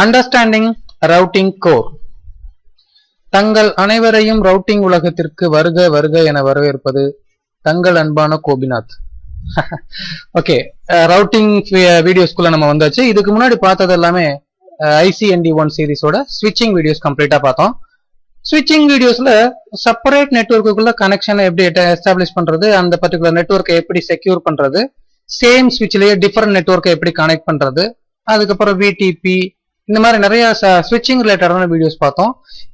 Understanding routing core. தங்கள் அனைவரையும் routing உலகத்திற்கு வருக வருக என வரவேற்பது தங்கள் அன்பான கோபிநாத். ஓகே, ரவுட்டிங் வீடியோஸ்குள்ள நம்ம வந்தாச்சு. இதுக்கு முன்னாடி பார்த்தது எல்லாமே ICND1 சீரிஸோட ஸ்விட்சிங் வீடியோஸ் கம்ப்ளீட்டா பார்த்தோம். ஸ்விட்சிங் வீடியோஸ்ல செப்பரேட் நெட்வொர்க்குள்ள கனெக்ஷனை எப்படி எஸ்டாப்ளிஷ் பண்றது, அந்த பர்டிகுலர் நெட்வொர்க்கை எப்படி செக்யூர் பண்றது, சேம் ஸ்விட்ச்லயே டிஃபரெண்ட் நெட்வொர்க்கை எப்படி கனெக்ட் பண்றது, அதுக்கப்புறம் VTP, இந்த மாதிரி நிறைய ஸ்விட்சிங் ரிலேட்டடான வீடியோஸ் பார்த்தோம்.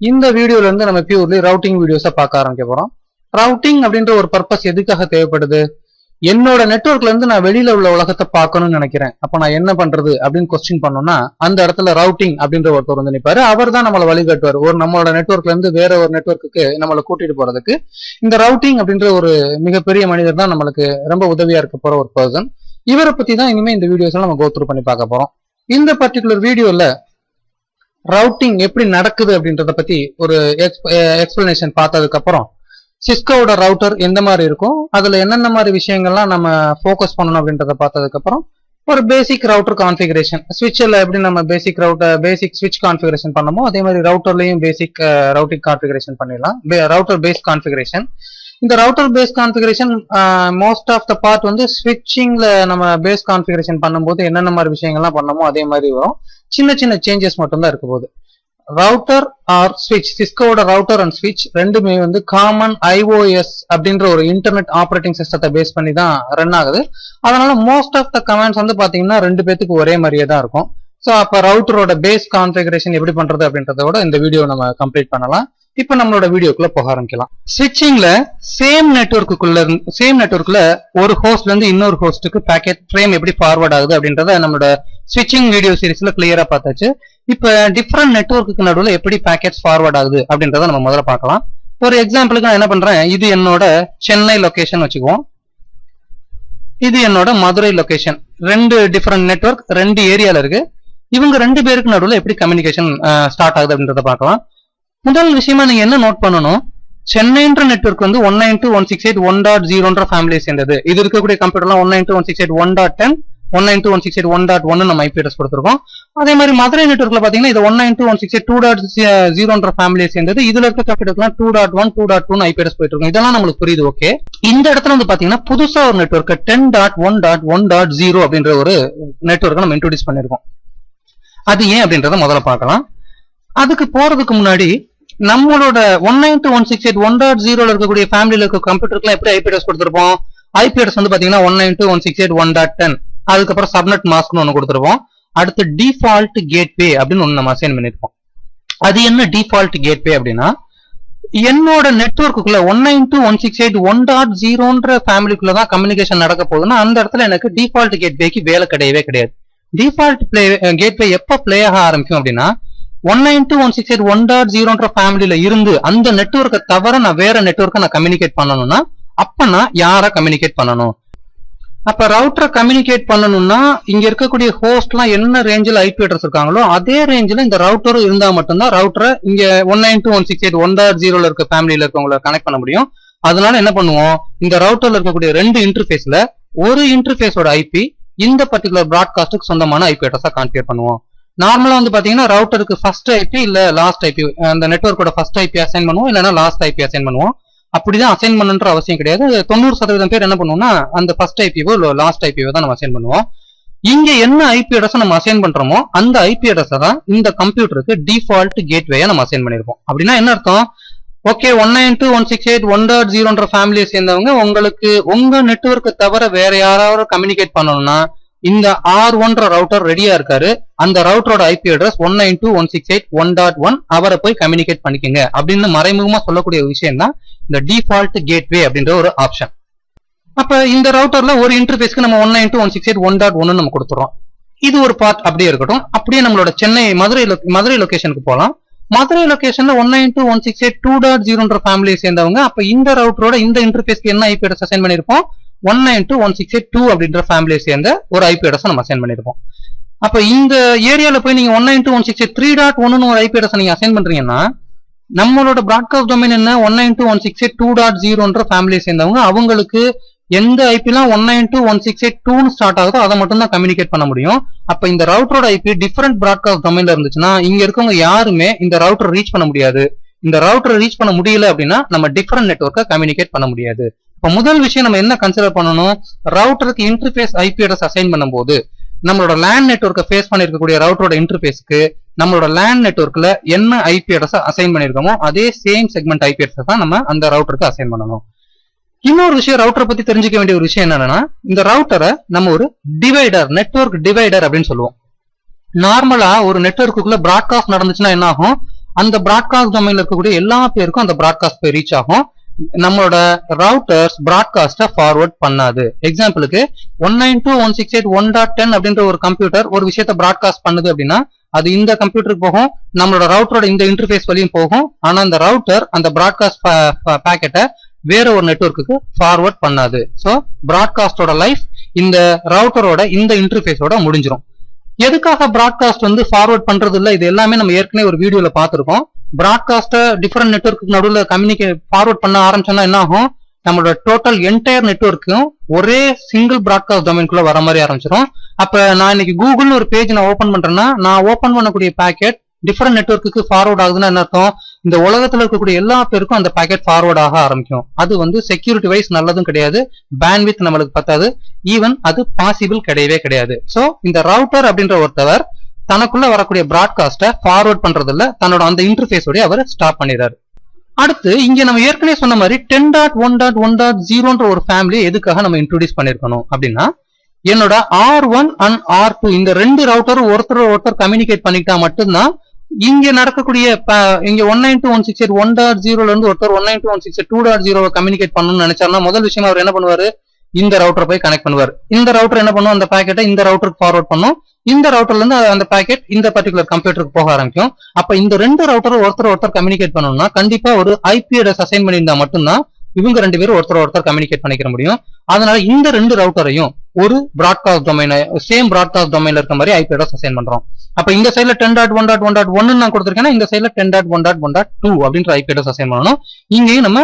இந்த வீடியோல இருந்து நம்ம பியூர்லி ரவுட்டிங் வீடியோஸை பார்க்க ஆரம்பிக்க போறோம். ரவுட்டிங் அப்படின்ற ஒரு பர்பஸ் எதுக்காக தேவைப்படுது? என்னோட நெட்வொர்க்ல இருந்து நான் வெளியில உள்ள உலகத்தை பார்க்கணும்னு நினைக்கிறேன், அப்ப நான் என்ன பண்றது அப்படின்னு கொஸ்டின் பண்ணோம்னா அந்த இடத்துல ரவுட்டிங் அப்படின்ற ஒருத்தர் வந்து நிற்பாரு. அவர் தான் நம்மளை வழிகாட்டுவார். ஒரு நம்மளோட நெட்வொர்க்ல இருந்து வேற ஒரு நெட்வொர்க்குக்கு நம்மளை கூட்டிட்டு போறதுக்கு இந்த ரவுட்டிங் அப்படின்ற ஒரு மிகப்பெரிய மனிதர் தான் நம்மளுக்கு ரொம்ப உதவியா இருக்க போற ஒரு பர்சன். இவரை பத்தி தான் இனிமே இந்த வீடியோஸ் நம்ம கோ த்ரூ பண்ணி பார்க்க போறோம். இந்த பர்டிகுலர் வீடியோல ரவுட்டிங் எப்படி நடக்குது அப்படின்றத பத்தி ஒரு எக்ஸ்பிளனேஷன் பார்த்ததுக்கு அப்புறம் சிஸ்கோவோட ரவுட்டர் எந்த மாதிரி இருக்கும், அதுல என்னென்ன மாதிரி விஷயங்கள்லாம் நம்ம ஃபோக்கஸ் பண்ணணும் அப்படின்றத பார்த்ததுக்கு அப்புறம் ஒரு பேசிக் ரவுட்டர் கான்ஃபிகரேஷன், ஸ்விட்சில் எப்படி நம்ம பேசிக் ஸ்விட்ச் கான்ஃபிகரேஷன் பண்ணமோ அதே மாதிரி ரவுட்டர்லயும் பேசிக் ரவுட்டிங் கான்ஃபிகரேஷன் பண்ணிடலாம். Router base configuration. இந்த router base configuration most of the part வந்து ஸ்விட்சிங்ல நம்ம பேஸ் கான்ஃபிகரேஷன் பண்ணும்போது என்னென்ன மாதிரி விஷயங்கள்லாம் பண்ணமோ அதே மாதிரி வரும். சின்ன சின்ன சேஞ்சஸ் மட்டும் தான் இருக்க போகுது. ரவுட்டர் ஆர் ஸ்விட்ச், சிஸ்கோவோட ரவுட்டர் அண்ட் ஸ்விட்ச் ரெண்டுமே வந்து காமன் IOS அப்படின்ற ஒரு இன்டர்நெட் ஆப்ரேட்டிங் சிஸ்டத்தை பேஸ் பண்ணி தான் ரன் ஆகுது. அதனால மோஸ்ட் ஆஃப் த கமாண்ட்ஸ் வந்து பாத்தீங்கன்னா ரெண்டு பேத்துக்கு ஒரே மாதிரியே தான் இருக்கும். ஸோ அப்ப ரவுட்டரோட பேஸ் கான்ஃபிகரேஷன் எப்படி பண்றது அப்படின்றதோட இந்த வீடியோ நம்ம கம்ப்ளீட் பண்ணலாம். இப்ப நம்மளோட வீடியோக்குள்ள போக ஆரம்பிக்கலாம். ஸ்விட்சிங்ல சேம் நெட்வொர்க்குள்ள ஒரு ஹோஸ்ட்ல இருந்து இன்னொரு ஹோஸ்ட்டுக்கு பாக்கெட் ஃப்ரேம் எப்படி ஃபார்வர்ட் ஆகுது அப்படின்றத நம்மளோட ஸ்விட்சிங் வீடியோ சீரிஸ்ல கிளியரா பார்த்தாச்சு. இப்ப டிஃபரெண்ட் நெட்வொர்க்கு நடுவில் எப்படி பேக்கெட்ஸ் ஃபார்வர்ட் ஆகுது அப்படின்றத நம்ம முதல்ல பார்க்கலாம். ஒரு எக்ஸாம்பிளுக்கு நான் என்ன பண்றேன், இது என்னோட சென்னை லொகேஷன் வச்சுக்குவோம், இது என்னோட மதுரை லொகேஷன். ரெண்டு டிஃபரெண்ட் நெட்வொர்க் ரெண்டு ஏரியால இருக்கு. இவங்க ரெண்டு பேருக்கு நடுவில் எப்படி கம்யூனிகேஷன் ஸ்டார்ட் ஆகுது அப்படின்றத பார்க்கலாம். முதல் விஷயமா நீங்க என்ன நோட் பண்ணணும், சென்னைன்ற நெட்வொர்க் வந்து 192.168.1.0ன்ற ஃபேமிலியை சேர்ந்தது. இது இருக்கக்கூடிய கம்ப்யூட்டர்லாம் 192.168.1.10 192.168.1 நம்ம IP அட்ரஸ் கொடுத்துருக்கோம். அதே மாதிரி மதுரை நெட்வொர்க்ல பாத்தீங்கன்னா இது 192.168.2.0ன்ற ஃபேமிலியை சேர்ந்தது. இதுல இருக்க கம்ப்யூட்டர்லாம் 2.1 2.2 IP அட்ரஸ் போயிட்டு இருக்கும். இதெல்லாம் நம்மளுக்கு புரியுது. ஓகே, இந்த இடத்துல வந்து பாத்தீங்கன்னா புதுசா ஒரு நெட்வொர்க் 10.1.1.0 அப்படின்ற ஒரு நெட்வொர்க்கை நம்ம இன்ட்ரோடியூஸ் பண்ணிருக்கோம். அது ஏன் அப்படின்றத முதல்ல பார்க்கலாம். அதுக்கு போறதுக்கு முன்னாடி நம்மளோட 192.168.1.0ல இருக்கக்கூடிய ஃபேமிலியில இருக்க கம்ப்யூட்டருக்குலாம் எப்படி IP அட்ரஸ் கொடுத்துருப்போம்? IP அட்ரஸ் வந்து பாத்தீங்கன்னா 192.168.1.10, அதுக்கப்புறம் சப்நெட் மாஸ்க்னு ஒன்று கொடுத்துருப்போம். அடுத்து டிஃபால்ட் கேட்வே அப்படின்னு ஒன்று நம்ம அசைன் பண்ணிருப்போம். அது என்ன டிஃபால்ட் கேட்வே அப்படின்னா, என்னோட நெட்வொர்க்குள்ள 192.168.1.0ன்ற ஃபேமிலிக்குள்ளதான் கம்யூனிகேஷன் நடக்க போகுதுன்னா அந்த இடத்துல எனக்கு டிஃபால்ட் கேட்வேக்கு வேலை கிடையவே கிடையாது. டிஃபால்ட் கேட்வே எப்ப பிளே ஆக ஆரம்பிக்கும் அப்படின்னா 192.168.1.0ன்ற ஃபேமிலியில இருந்து அந்த நெட்வொர்க்கை தவிர நான் வேற நெட்வொர்க்கை நான் கம்யூனிகேட் பண்ணணும்னா அப்ப நான் யாரை கம்யூனிகேட் பண்ணணும்? அப்ப ரவுட்டரை கம்யூனிகேட் பண்ணணும்னா இங்க இருக்கக்கூடிய ஹோஸ்ட்லாம் என்ன ரேஞ்சில் IP அட்ரஸ் இருக்காங்களோ அதே ரேஞ்சில் இந்த ரவுட்டரும் இருந்தா மட்டும்தான் ரவுட்டரை இங்க 192.168.1.0ல இருக்க ஃபேமிலியில இருக்கவங்களை கனெக்ட் பண்ண முடியும். அதனால என்ன பண்ணுவோம், இந்த ரவுட்டர்ல இருக்கக்கூடிய ரெண்டு இன்டர்ஃபேஸ்ல ஒரு இன்டர்ஃபேஸோட IP இந்த பர்டிகுலர் பிராட்காஸ்டுக்கு சொந்தமான IP அட்ரஸா கான்ஃபிகர் பண்ணுவோம். நார்மலா வந்து பாத்தீங்கன்னா ரவுட்டருக்கு ஃபர்ஸ்ட் IP இல்ல லாஸ்ட் IP, அந்த நெட்வொர்க்கோட ஃபர்ஸ்ட் IP அசைன் பண்ணுவோம், இல்லைன்னா லாஸ்ட் IP அசைன் பண்ணுவோம். அப்படிதான் அசைன் பண்ணணுன்ற அவசியம் கிடையாது. 90% பேர் என்ன பண்ணுவோம்னா அந்த ஃபர்ஸ்ட் IPவோ இல்ல லாஸ்ட் IPவோ தான் நம்ம அசைன் பண்ணுவோம். இங்க என்ன IP அட்ரஸ் நம்ம அசைன் பண்றோமோ அந்த IP அட்ரஸ் தான் இந்த கம்ப்யூட்டருக்கு டிஃபால்ட் கேட்வேயை நம்ம அசைன் பண்ணிருப்போம். அப்படின்னா என்ன அர்த்தம், ஓகே 192.168.1.0ன்ற ஃபேமிலியை சேர்ந்தவங்க உங்களுக்கு உங்க நெட்வொர்க்கை தவிர வேற யாராவது கம்யூனிகேட் பண்ணணும்னா இந்த R1ன்ற ரவுட்டர் ரெடியா இருக்காரு, அந்த ரவுட்டரோட IP அட்ரஸ் 192.168.1.1 அவரை போய் கம்யூனிகேட் பண்ணிக்கங்க அப்படின்னு மறைமுகமா சொல்லக்கூடிய ஒரு விஷயம் தான் இந்த டிஃபால்ட் கேட்வே அப்படின்ற ஒரு ஆப்ஷன். அப்ப இந்த ரவுட்டர்ல ஒரு இன்டர்ஃபேஸ்க்கு நம்ம 192.168.1.1 நம்ம கொடுத்துறோம். இது ஒரு பார்ட் அப்படியே இருக்கட்டும். அப்படியே நம்மளோட மதுரை லொகேஷனுக்கு போகலாம். மதுரை லொகேஷன்ல 192.168.2.0ன்ற ஃபேமிலியை சேர்ந்தவங்க அப்ப இந்த ரவுட்டரோட இந்த இன்டர்ஃபேஸ்க்கு என்ன IP அட்ரஸ் அசைன் பண்ணிருப்போம், 192.168.2 அப்படின்ற ஃபேமிலியை சேர்ந்த ஒரு IP அட்ரஸ் நம்ம அசைன் பண்ணிருப்போம். அப்ப இந்த ஏரியால போய் நீங்க 192.168.3.1 ஒரு IP அட்ரஸ் நீங்க அசைன் பண்றீங்கன்னா நம்மளோட பிராட்காஸ்ட் டொமைன் என்ன 192.168.2.0ன்ற ஃபேமிலியை சேர்ந்தவங்க அவங்களுக்கு எந்த ஐபிலாம் 192.168.2 ஸ்டார்ட் ஆகுதோ அதை மட்டும் தான் கம்யூனிகேட் பண்ண முடியும். அப்ப இந்த ரவுட்டரோட ஐபி டிஃபரெண்ட் பிராட்காஸ்ட் டொமைன்ல இருந்துச்சுன்னா இங்க இருக்கவங்க யாருமே இந்த ரவுட்டர் ரீச் பண்ண முடியாது. இந்த ரவுட்டர் ரீச் பண்ண முடியல அப்படின்னா நம்ம டிஃபரெண்ட் நெட்வொர்க்கை கம்யூனிகேட் பண்ண முடியாது. இப்ப முதல் விஷயம் நம்ம என்ன கன்சிடர் பண்ணணும், ரவுட்டருக்கு இன்டர்ஃபேஸ் ஐபி அட்ரஸ் அசைன் பண்ணும்போது நம்மளோட லேண்ட் நெட்வொர்க்கை ஃபேஸ் பண்ணிருக்கக்கூடிய ரவுட்டரோட இன்டர்ஃபேஸ்க்கு நம்மளோட லேண்ட் நெட்வொர்க்ல என்ன ஐபி அட்ரஸ் அசைன் பண்ணிருக்கோமோ அதே சேம் செக்மெண்ட் ஐபி அட்ரஸ் தான் நம்ம அந்த ரவுட்டருக்கு அசைன் பண்ணணும். இன்னொரு விஷயம் ரவுட்டரை பத்தி தெரிஞ்சுக்க வேண்டிய ஒரு விஷயம் என்னன்னா, இந்த ரவுட்டரை நம்ம ஒரு டிவைடர், நெட்வொர்க் டிவைடர் அப்படின்னு சொல்லுவோம். நார்மலா ஒரு நெட்வொர்க்குள்ள பிராட்காஸ்ட் நடந்துச்சுன்னா என்ன ஆகும், அந்த பிராட்காஸ்ட் டொமைன்ல இருக்கக்கூடிய எல்லா பேருக்கும் அந்த பிராட்காஸ்ட் போய் ரீச் ஆகும். நம்மளோட ரவுட்டர்ஸ் பிராட்காஸ்ட ஃபார்வர்ட் பண்ணாது. எக்ஸாம்பிளுக்கு 192.168.1.10 அப்படின்ற ஒரு கம்ப்யூட்டர் ஒரு விஷயத்த பிராட்காஸ்ட் பண்ணுது அப்படின்னா அது இந்த கம்ப்யூட்டருக்கு போகும், நம்மளோட ரவுட்டரோட இந்த இன்டர்ஃபேஸ் வழியும் போகும். ஆனா அந்த ரவுட்டர் அந்த பிராட்காஸ்ட் பாக்கெட்டை வேற ஒரு நெட்வொர்க்குக்கு ஃபார்வர்ட் பண்ணாது. ஸோ பிராட்காஸ்டோட லைஃப் இந்த ரவுட்டரோட இந்த இன்டர்ஃபேஸோட முடிஞ்சிடும். எதுக்காக பிராட்காஸ்ட் வந்து ஃபார்வர்ட் பண்றது இல்லை, இது எல்லாமே நம்ம ஏற்கனவே ஒரு வீடியோல பார்த்திருக்கோம். பிராட்காஸ்ட டிஃபரெண்ட் நெட்வொர்க்கு நடுவில் கம்யூனிகேட் ஃபார்வர்ட் பண்ண ஆரம்பிச்சோம்னா என்ன ஆகும், நம்மளோட டோட்டல் என்டையர் நெட்வொர்க்கும் ஒரே சிங்கிள் பிராட்காஸ்ட் டொமைன்குள்ள வர மாதிரி ஆரம்பிச்சிடும். அப்ப நான் இன்னைக்கு கூகுள்னு ஒரு பேஜ் நான் ஓபன் பண்றேன்னா நான் ஓபன் பண்ணக்கூடிய பேக்கெட் டிஃபரெண்ட் நெட்வொர்க்கு ஃபார்வர்ட் ஆகுதுன்னா என்ன அர்த்தம், இந்த உலகத்துல இருக்கக்கூடிய எல்லா பேருக்கும் அந்த பாக்கெட் ஃபார்வர்ட் ஆக ஆரம்பிக்கும். அது வந்து செக்யூரிட்டி வைஸ் நல்லதும் கிடையாது, பேண்ட்வித் நம்மளுக்கு பத்தாது, ஈவன் அது பாசிபிள் கிடையவே கிடையாது. சோ இந்த ரவுட்டர் அப்படின்ற ஒருத்தவர் தனக்குள்ள வரக்கூடிய பிராட்காஸ்ட ஃபார்வர்ட் பண்றதுல தன்னோட அந்த இன்டர்ஃபேஸோட அவர் ஸ்டாப் பண்ணிடுறாரு. அடுத்து இங்க நம்ம ஏற்கனவே சொன்ன மாதிரி 10.1.1.0ன்ற ஒரு ஃபேமிலி எதுக்காக நம்ம இன்ட்ரோடியூஸ் பண்ணிருக்கணும் அப்படின்னா, என்னோட R1 அண்ட் R2 இந்த ரெண்டு ரவுட்டரும் ஒருத்தர் கம்யூனிகேட் பண்ணிக்கிட்டா மட்டும்தான் இங்க நடக்கக்கூடிய இங்க 192.168.1.0ல இருந்து ஒருத்தர் 192.168.2.0 கம்யூனிகேட் பண்ணணும்னு நினைச்சாருன்னா முதல் விஷயம் அவர் என்ன பண்ணுவாரு, இந்த ரவுட்டர் போய் கனெக்ட் பண்ணுவார். இந்த ரவுட்டர் என்ன பண்ணும், அந்த பாக்கெட்டை இந்த ரவுட்டருக்கு ஃபார்வர்ட் பண்ணும். இந்த ரவுட்டர்ல இருந்து அந்த பாக்கெட் இந்த பர்டிகுலர் கம்ப்யூட்டருக்கு போக ஆரம்பிக்கும். அப்ப இந்த ரெண்டு ரவுட்டரும் ஒருத்தர் கம்யூனிகேட் பண்ணணும்னா கண்டிப்பா ஒரு ஐபி அட்ரஸ் அசைன் பண்ணியிருந்தா மட்டும்தான் இவங்க ரெண்டு பேரும் ஒருத்தர் கம்யூனிகேட் பண்ணிக்க முடியும். அதனால இந்த ரெண்டு ரவுட்டரையும் ஒரு பிராட்காஸ்ட் டொமைன், சேம் பிராட்காஸ்ட் டொமைன்ல இருக்க மாதிரி ஐபி அட்ரஸ் அசைன் பண்றோம். அப்ப இந்த சைட்ல 10.1.1.1 நான் கொடுத்திருக்கேன்னா இந்த சைட்ல 10.1.1.2 அப்படின்ற ஐபி அட்ரஸ் அசைன் பண்ணணும். இங்கேயும் நம்ம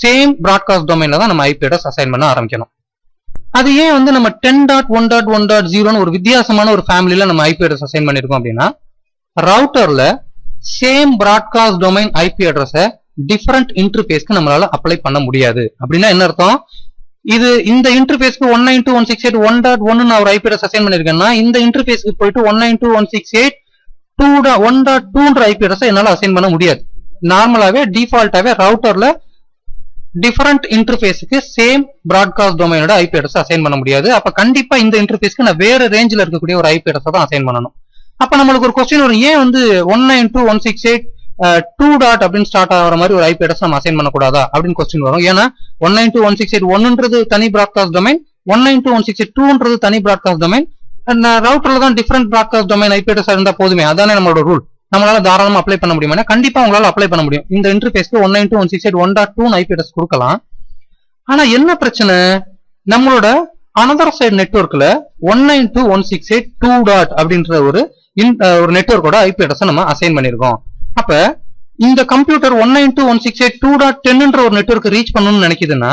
சேம் பிராட்காஸ்ட் டொமைன்ல தான் நம்ம ஐபி அட்ரஸ் அசைன் பண்ண ஆரம்பிக்கணும். அது ஏன் வந்து நம்ம 10.1.1.0ன்னு ஒரு வித்தியாசமான ஒரு ஃபேமிலியில நம்ம ஐபி அட்ரஸ் அசைன் பண்ணிருக்கோம் அப்படின்னா, ரவுட்டர்ல சேம் பிராட்காஸ்ட் டொமைன் ஐபி அட்ரஸை டிஃபரெண்ட் இன்டர்ஃபேஸ்க்கு நம்மளால அப்ளை பண்ண முடியாது. அப்படின்னா என்ன அர்த்தம், இது இந்த இன்டர்ஃபேஸ்க்கு 192.168.1.1 நான் ஒரு ஐபி அட்ரஸ் அசைன் பண்ணிருக்கேன்னா இந்த இன்டர்ஃபேஸ்க்கு போயிட்டு 192.168.2.1.2ன்ற ஐபி அட்ரஸ் என்னால அசைன் பண்ண முடியாது. நார்மலாவே டிஃபால்ட்டாவே ரவுட்டர்ல டிஃபரெண்ட் இன்டர்ஃபேஸ்க்கு சேம் பிராட்காஸ்ட் டொமைனோட ஐபி அட்ரஸ் அசைன் பண்ண முடியாது. அப்ப கண்டிப்பா இந்த இன்டர்ஃபேஸ்க்கு நான் வேற ரேஞ்சில் இருக்கக்கூடிய ஒரு ஐபி அட்ரஸ் தான் அசைன் பண்ணணும். அப்ப நம்மளுக்கு ஒரு கொஸ்டின் வரும், ஏன் வந்து 192.168.2. அப்படின்னு ஸ்டார்ட் ஆகிற மாதிரி ஒரு ஐபி அட்ரஸ் நம்ம அசைன் பண்ணக்கூடாதா அப்படின்னு கொஸ்டின் வரும். ஏன்னா 192.168.1ன்றது தனி பிராட்காஸ்ட் டொமைன், 192.168.2ன்றது தனி பிராட்காஸ்ட் டொமைன். ரவுட்டர்ல தான் different broadcast domain IP address இருந்தா போதுமே, அதானே நம்மளோட ரூல். நம்மளால தாராளமா அப்ளை பண்ண முடியுமா? கண்டிப்பா உங்களால அப்ளை பண்ண முடியும். இந்த இன்டர்ஃபேஸ்க்கு 192.168.1.2 ஐபி அட்ரஸ் கொடுக்கலாம். ஆனா என்ன பிரச்சனை, நம்மளோட அனதர் சைடு நெட்வொர்க்ல 192.168.2. அப்படின்ற ஒரு நெட்வொர்க்கோட ஐபி அட்ரஸ் நம்ம அசைன் பண்ணிருக்கோம். அப்ப இந்த கம்ப்யூட்டர் 192.168.2.10ன்ற ஒரு நெட்வொர்க் ரீச் பண்ணணும்னு நினைக்குதுன்னா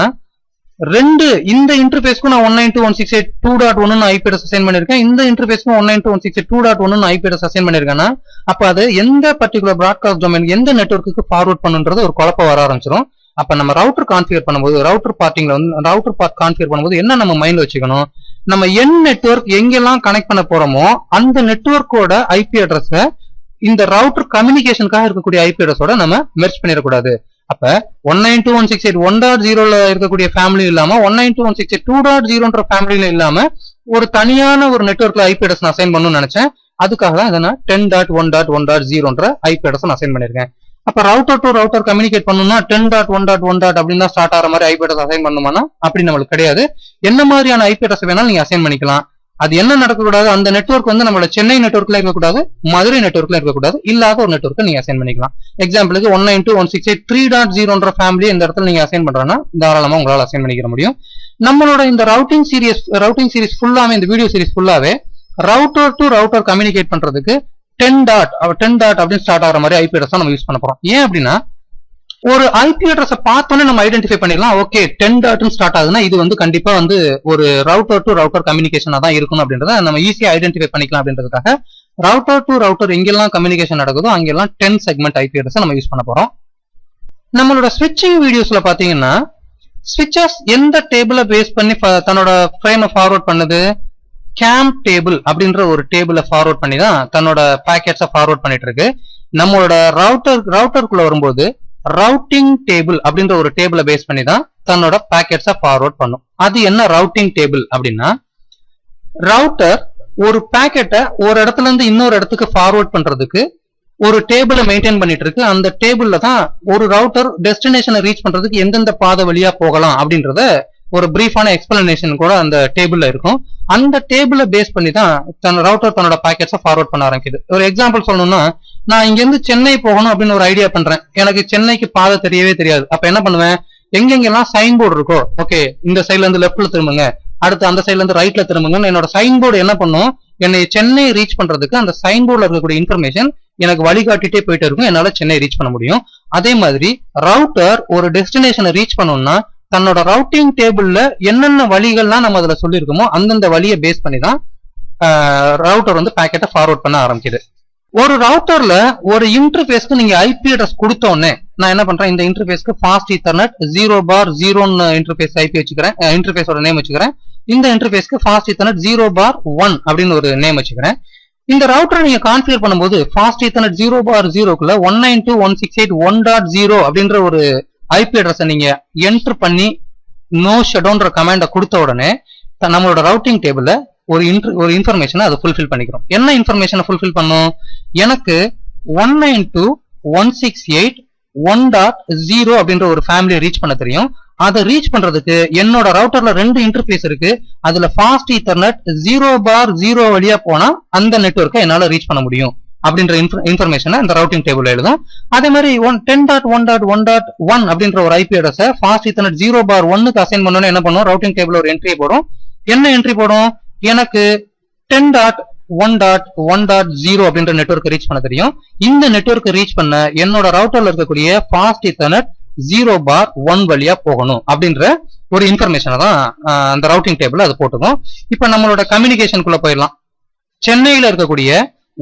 இந்த இன்டர்ஃபேஸ்க்கும் நான் 192.168.2.1 ஐபி அட்ரஸ் அசைன் பண்ணிருக்கேன், இந்த இன்டர்ஃபேஸ்க்கும் 192.168.2.1 ஐபி அட்ரஸ் அசைன் பண்ணிருக்கேன்னா அப்ப அது எந்த பர்டிகுலர் பிராட்காஸ்ட் டொமைன் எந்த நெட்வொர்க்கு ஃபார்வர்ட் பண்ணுன்றது ஒரு குழப்பம் வர ஆரம்பிச்சிடும். அப்ப நம்ம ரவுட்டர் கான்ஃபிகர் பண்ணும்போது ரவுட்டர் பார்ட் கான்ஃபிகர் பண்ணும்போது என்ன நம்ம மைண்ட்ல வச்சுக்கணும், நம்ம நெட்வொர்க் எங்கெல்லாம் கனெக்ட் பண்ண போறோமோ அந்த நெட்வொர்க்கோட ஐபி அட்ரஸ் இந்த ரவுட்டர் கம்யூனிகேஷனுக்காக இருக்கக்கூடிய ஐபி அட்ரஸோட நம்ம மெர்ஜ் பண்ணிடக்கூடாது. அப்ப 192.168.1.0ல இருக்கக்கூடிய ஃபேமிலி இல்லாம 192.168.2.0ன்ற ஃபேமிலியில இல்லாம ஒரு தனியான ஒரு நெட்வொர்க்ல ஐபி அட்ரஸ் நான் அசைன் பண்ணணும்னு நினைச்சேன். அதுக்காக தான் இதை நான் 10.1.1.0ன்ற ஐபி அட்ரஸ் நான் அசைன் பண்ணிருக்கேன். அப்ப ரவுட்டர் டு ரவுட்டர் கம்யூனிகேட் பண்ணணும்னா 10.1.1. அப்படின்னு தான் ஸ்டார்ட் ஆகிற மாதிரி ஐபி அட்ரஸ் அசைன் பண்ணுமானா அப்படி நம்மளுக்கு கிடையாது. என்ன மாதிரியான ஐபி அட்ரஸ் வேணாலும் நீங்க அசைன் பண்ணிக்கலாம். அது என்ன நடக்கக்கூடாது, அந்த நெட்வொர்க் வந்து நம்மளோட சென்னை நெட்வொர்க்ல இருக்கக்கூடாது, மதுரை நெட்வொர்க்ல இருக்கக்கூடாது, இல்லாத ஒரு நெட்வொர்க்கை நீங்க அசைன் பண்ணிக்கலாம். எக்ஸாம்பிளுக்கு 192.168.3.0ன்ற ஃபேமிலி இந்த இடத்துல நீங்க அசைன் பண்றோம்னா தாராளமா உங்களால அசைன் பண்ணிக்க முடியும். நம்மளோட இந்த ரவுட்டிங் சீரிஸ் ஃபுல்லாவே, இந்த வீடியோ சீரிஸ் ஃபுல்லாவே ரவுட்டர் டு ரவுட்டர் கம்யூனிகேட் பண்றதுக்கு 10. அப்படின்னு ஸ்டார்ட் ஆகிற மாதிரி ஐபி அட்ரஸ் தான் நம்ம யூஸ் பண்ண போறோம். ஏன் அப்படின்னா ஒரு ஐபி அட்ரஸ் பார்த்தோன்னே நம்ம ஐடென்டிஃபை பண்ணிடலாம். ஓகே 10 டாட்னு ஸ்டார்ட் ஆகுதுன்னா இது வந்து கண்டிப்பா வந்து ஒரு ரவுட்டர் டு ரவுட்டர் கம்யூனிகேஷனா தான் இருக்கணும் அப்படின்றத நம்ம ஈஸியா ஐடென்டிஃபை பண்ணிக்கலாம் அப்படின்றதுக்காக ரவுட்டர் டு ரவுட்டர் எங்கெல்லாம் கம்யூனிகேஷன் நடக்குதோ அங்கெல்லாம் 10 செக்மெண்ட் ஐபி அட்ரஸ் நம்ம யூஸ் பண்ண போறோம். நம்மளோட ஸ்விட்சிங் வீடியோஸ்ல பாத்தீங்கன்னா ஸ்விட்சஸ் எந்த டேபிளை பேஸ் பண்ணி தன்னோட ஃப்ரேமை ஃபார்வர்ட் பண்ணுது, கேம் டேபிள் அப்படின்ற ஒரு டேபிளை ஃபார்வர்ட் பண்ணி தான் தன்னோட பாக்கெட்ஸை ஃபார்வர்ட் பண்ணிட்டு இருக்கு. நம்மளோட ரவுட்டருக்குள்ள வரும்போது ரவுட்டிங் டேபிள் அப்படின்ற ஒரு டேபிளை பேஸ் பண்ணி தான் தன்னோட பாக்கெட்ஸை ஃபார்வர்ட் பண்ணும். அது என்ன ரவுட்டிங் டேபிள் அப்படின்னா, ரவுட்டர் ஒரு பாக்கெட்டை ஒரு இடத்துல இருந்து இன்னொரு இடத்துக்கு ஃபார்வர்ட் பண்றதுக்கு ஒரு டேபிளை மெயின்டைன் பண்ணிட்டு இருக்கு. அந்த டேபிள்ல தான் ஒரு ரவுட்டர் டெஸ்டினேஷனை ரீச் பண்றதுக்கு எந்தெந்த பாதை வழியா போகலாம் அப்படின்றத ஒரு பிரீஃபான எக்ஸ்பிளனேஷன் கூட அந்த டேபிள்ல இருக்கும். அந்த டேபிளை பேஸ் பண்ணி தான் ரவுட்டர் தன்னோட பாக்கெட்ஸை ஃபார்வர்ட் பண்ண ஆரம்பிக்குது. ஒரு எக்ஸாம்பிள் சொல்லணும்னா, நான் இங்க இருந்து சென்னை போகணும் அப்படின்னு ஒரு ஐடியா பண்றேன். எனக்கு சென்னைக்கு பாதை தெரியவே தெரியாது. அப்ப என்ன பண்ணுவேன், எங்கெங்கெல்லாம் சைன் போர்டு இருக்கோ, ஓகே இந்த சைட்ல இருந்து லெஃப்ட்ல திரும்புங்க, அடுத்து அந்த சைட்ல இருந்து ரைட்ல திரும்புங்க, என்னோட சைன் போர்டு என்ன பண்ணும், என்னை சென்னை ரீச் பண்றதுக்கு அந்த சைன் போர்டுல இருக்கக்கூடிய இன்ஃபர்மேஷன் எனக்கு வழிகாட்டிட்டே போயிட்டு இருக்கும். என்னால சென்னை ரீச் பண்ண முடியும். அதே மாதிரி ரவுட்டர் ஒரு டெஸ்டினேஷனை ரீச் பண்ணணும்னா தன்னோட ரவுட்டிங் டேபிள்ல என்னென்ன வழிகள்லாம் நம்ம அதுல சொல்லியிருக்கோமோ அந்தந்த வழியை பேஸ் பண்ணி தான் ரவுட்டர் வந்து பாக்கெட்டை ஃபார்வர்ட் பண்ண ஆரம்பிக்குது. ஒரு ரவுட்டர்ல ஒரு இன்டர்ஃபேஸ்க்கு நீங்க ஐபி அட்ரஸ் கொடுத்தோன்னே நான் என்ன பண்றேன், இந்த இன்டர்ஃபேஸ்க்கு ஃபாஸ்ட் ஈத்தர்நெட் 0/0 இன்டர்ஃபேஸ் ஐபி வச்சுக்கிறேன், இன்டர்ஃபேஸோட நேம் வச்சுக்கிறேன். இந்த இன்டர்ஃபேஸ்க்கு ஃபாஸ்ட் ஈத்தர்நெட் 0/1 அப்படின்னு ஒரு நேம் வச்சுக்கிறேன். இந்த ரவுட்டரை நீங்க கான்ஃபிகர் பண்ணும்போது ஃபாஸ்ட் ஈத்தர்நெட் 0/0க்குள்ள 192.168.1.0 அப்படின்ற ஒரு ஐபி அட்ரஸை நீங்க என்டர் பண்ணி நோ ஷட்டவுன்ற கமாண்டை கொடுத்த உடனே நம்மளோட ரவுட்டிங் டேபிள்ல ஒரு இன்ஃபர்மேஷனை அதை ஃபுல்ஃபில் பண்ணிக்கிறோம். என்ன இன்ஃபர்மேஷனை ஃபுல்ஃபில் பண்ணும், எனக்கு 192.168.1.0 அப்படின்ற ஒரு ஃபேமிலியை ரீச் பண்ண தெரியும். அதை ரீச் பண்றதுக்கு என்னோட ரவுட்டர்ல 2 இன்டர்ஃபேஸ் இருக்கு. அதுல ஃபாஸ்ட் ஈத்தர்நெட் 0/0 வழியா போனா அந்த நெட்வொர்க்கை என்னால ரீச் பண்ண முடியும் அப்படின்ற இன்ஃபர்மேஷனை இந்த ரவுட்டிங் டேபிள் எழுதும். அதே மாதிரி 10.1.1.1 அப்படின்ற ஒரு ஐபி அட்ரஸை ஃபாஸ்ட் ஈத்தர்நெட் 0/1க்கு அசைன் பண்ணோன்னு என்ன பண்ணும், ரவுட்டிங் டேபிள் ஒரு என்ட்ரி போடும். என்ன என்ட்ரி போடும், எனக்கு 10.1.1.0 அப்படின்ற நெட்வொர்க் ரீச் பண்ண தெரியும். இந்த நெட்வொர்க் ரீச் பண்ண என்னோட ரவுட்டர்ல இருக்கக்கூடிய ஃபாஸ்ட் ஈத்தர்நெட் 0/1 வழியா போகணும் அப்படின்ற ஒரு இன்ஃபர்மேஷனை தான் அந்த ரவுட்டிங் டேபிள் அது போட்டுக்கும். இப்ப நம்மளோட கம்யூனிகேஷனுக்குள்ள போயிடலாம். சென்னையில இருக்கக்கூடிய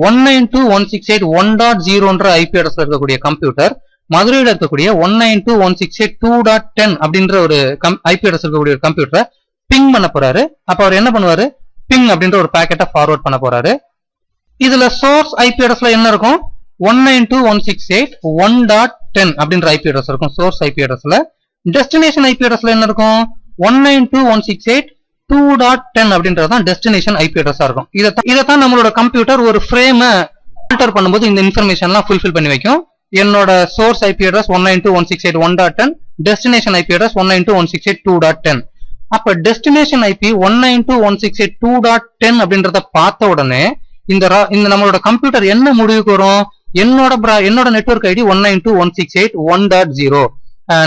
192.168.1.0 ஐபி அட்ரஸ்ல இருக்கக்கூடிய கம்ப்யூட்டர் மதுரையில இருக்கக்கூடிய 192.168.2.10 அப்படின்ற ஒரு ஐபி அட்ரஸ் இருக்கக்கூடிய ஒரு கம்ப்யூட்டரை பிங் பண்ண போறாரு. அப்ப அவர் என்ன பண்ணுவாரு, பிங் அப்படின்ற ஒரு பாக்கெட்டை ஃபார்வர்ட் பண்ண போறாரு. இதுல சோர்ஸ் ஐபி அட்ரஸ்ல என்ன இருக்கும், 192.168.1.10 அப்படின்ற ஐபி அட்ரஸ் இருக்கும் சோர்ஸ் ஐபி அட்ரஸ்ல. டெஸ்டினேஷன் ஐபி அட்ரஸ்ல என்ன இருக்கும், 192.168.2.10 அப்படின்றதான் டெஸ்டினேஷன் ஐபி அட்ரஸா இருக்கும். இதைத்தான் நம்மளோட கம்ப்யூட்டர் ஒரு ஃப்ரேமை ஆல்டர் பண்ணும்போது இந்த இன்ஃபர்மேஷன்லாம் ஃபுல்ஃபில் பண்ணி வைக்கும். என்னோட source IP address 192.168.1.10, destination IP address 192.168.2.10. அப்ப டெஸ்டினேஷன் ஐபி 192.168.2.10 அப்படின்றத பார்த்த உடனே இந்த நம்மளோட கம்ப்யூட்டர் என்ன முடிவுக்கு வரும், என்னோட நெட்வொர்க் ஐடி 192.168.1.0,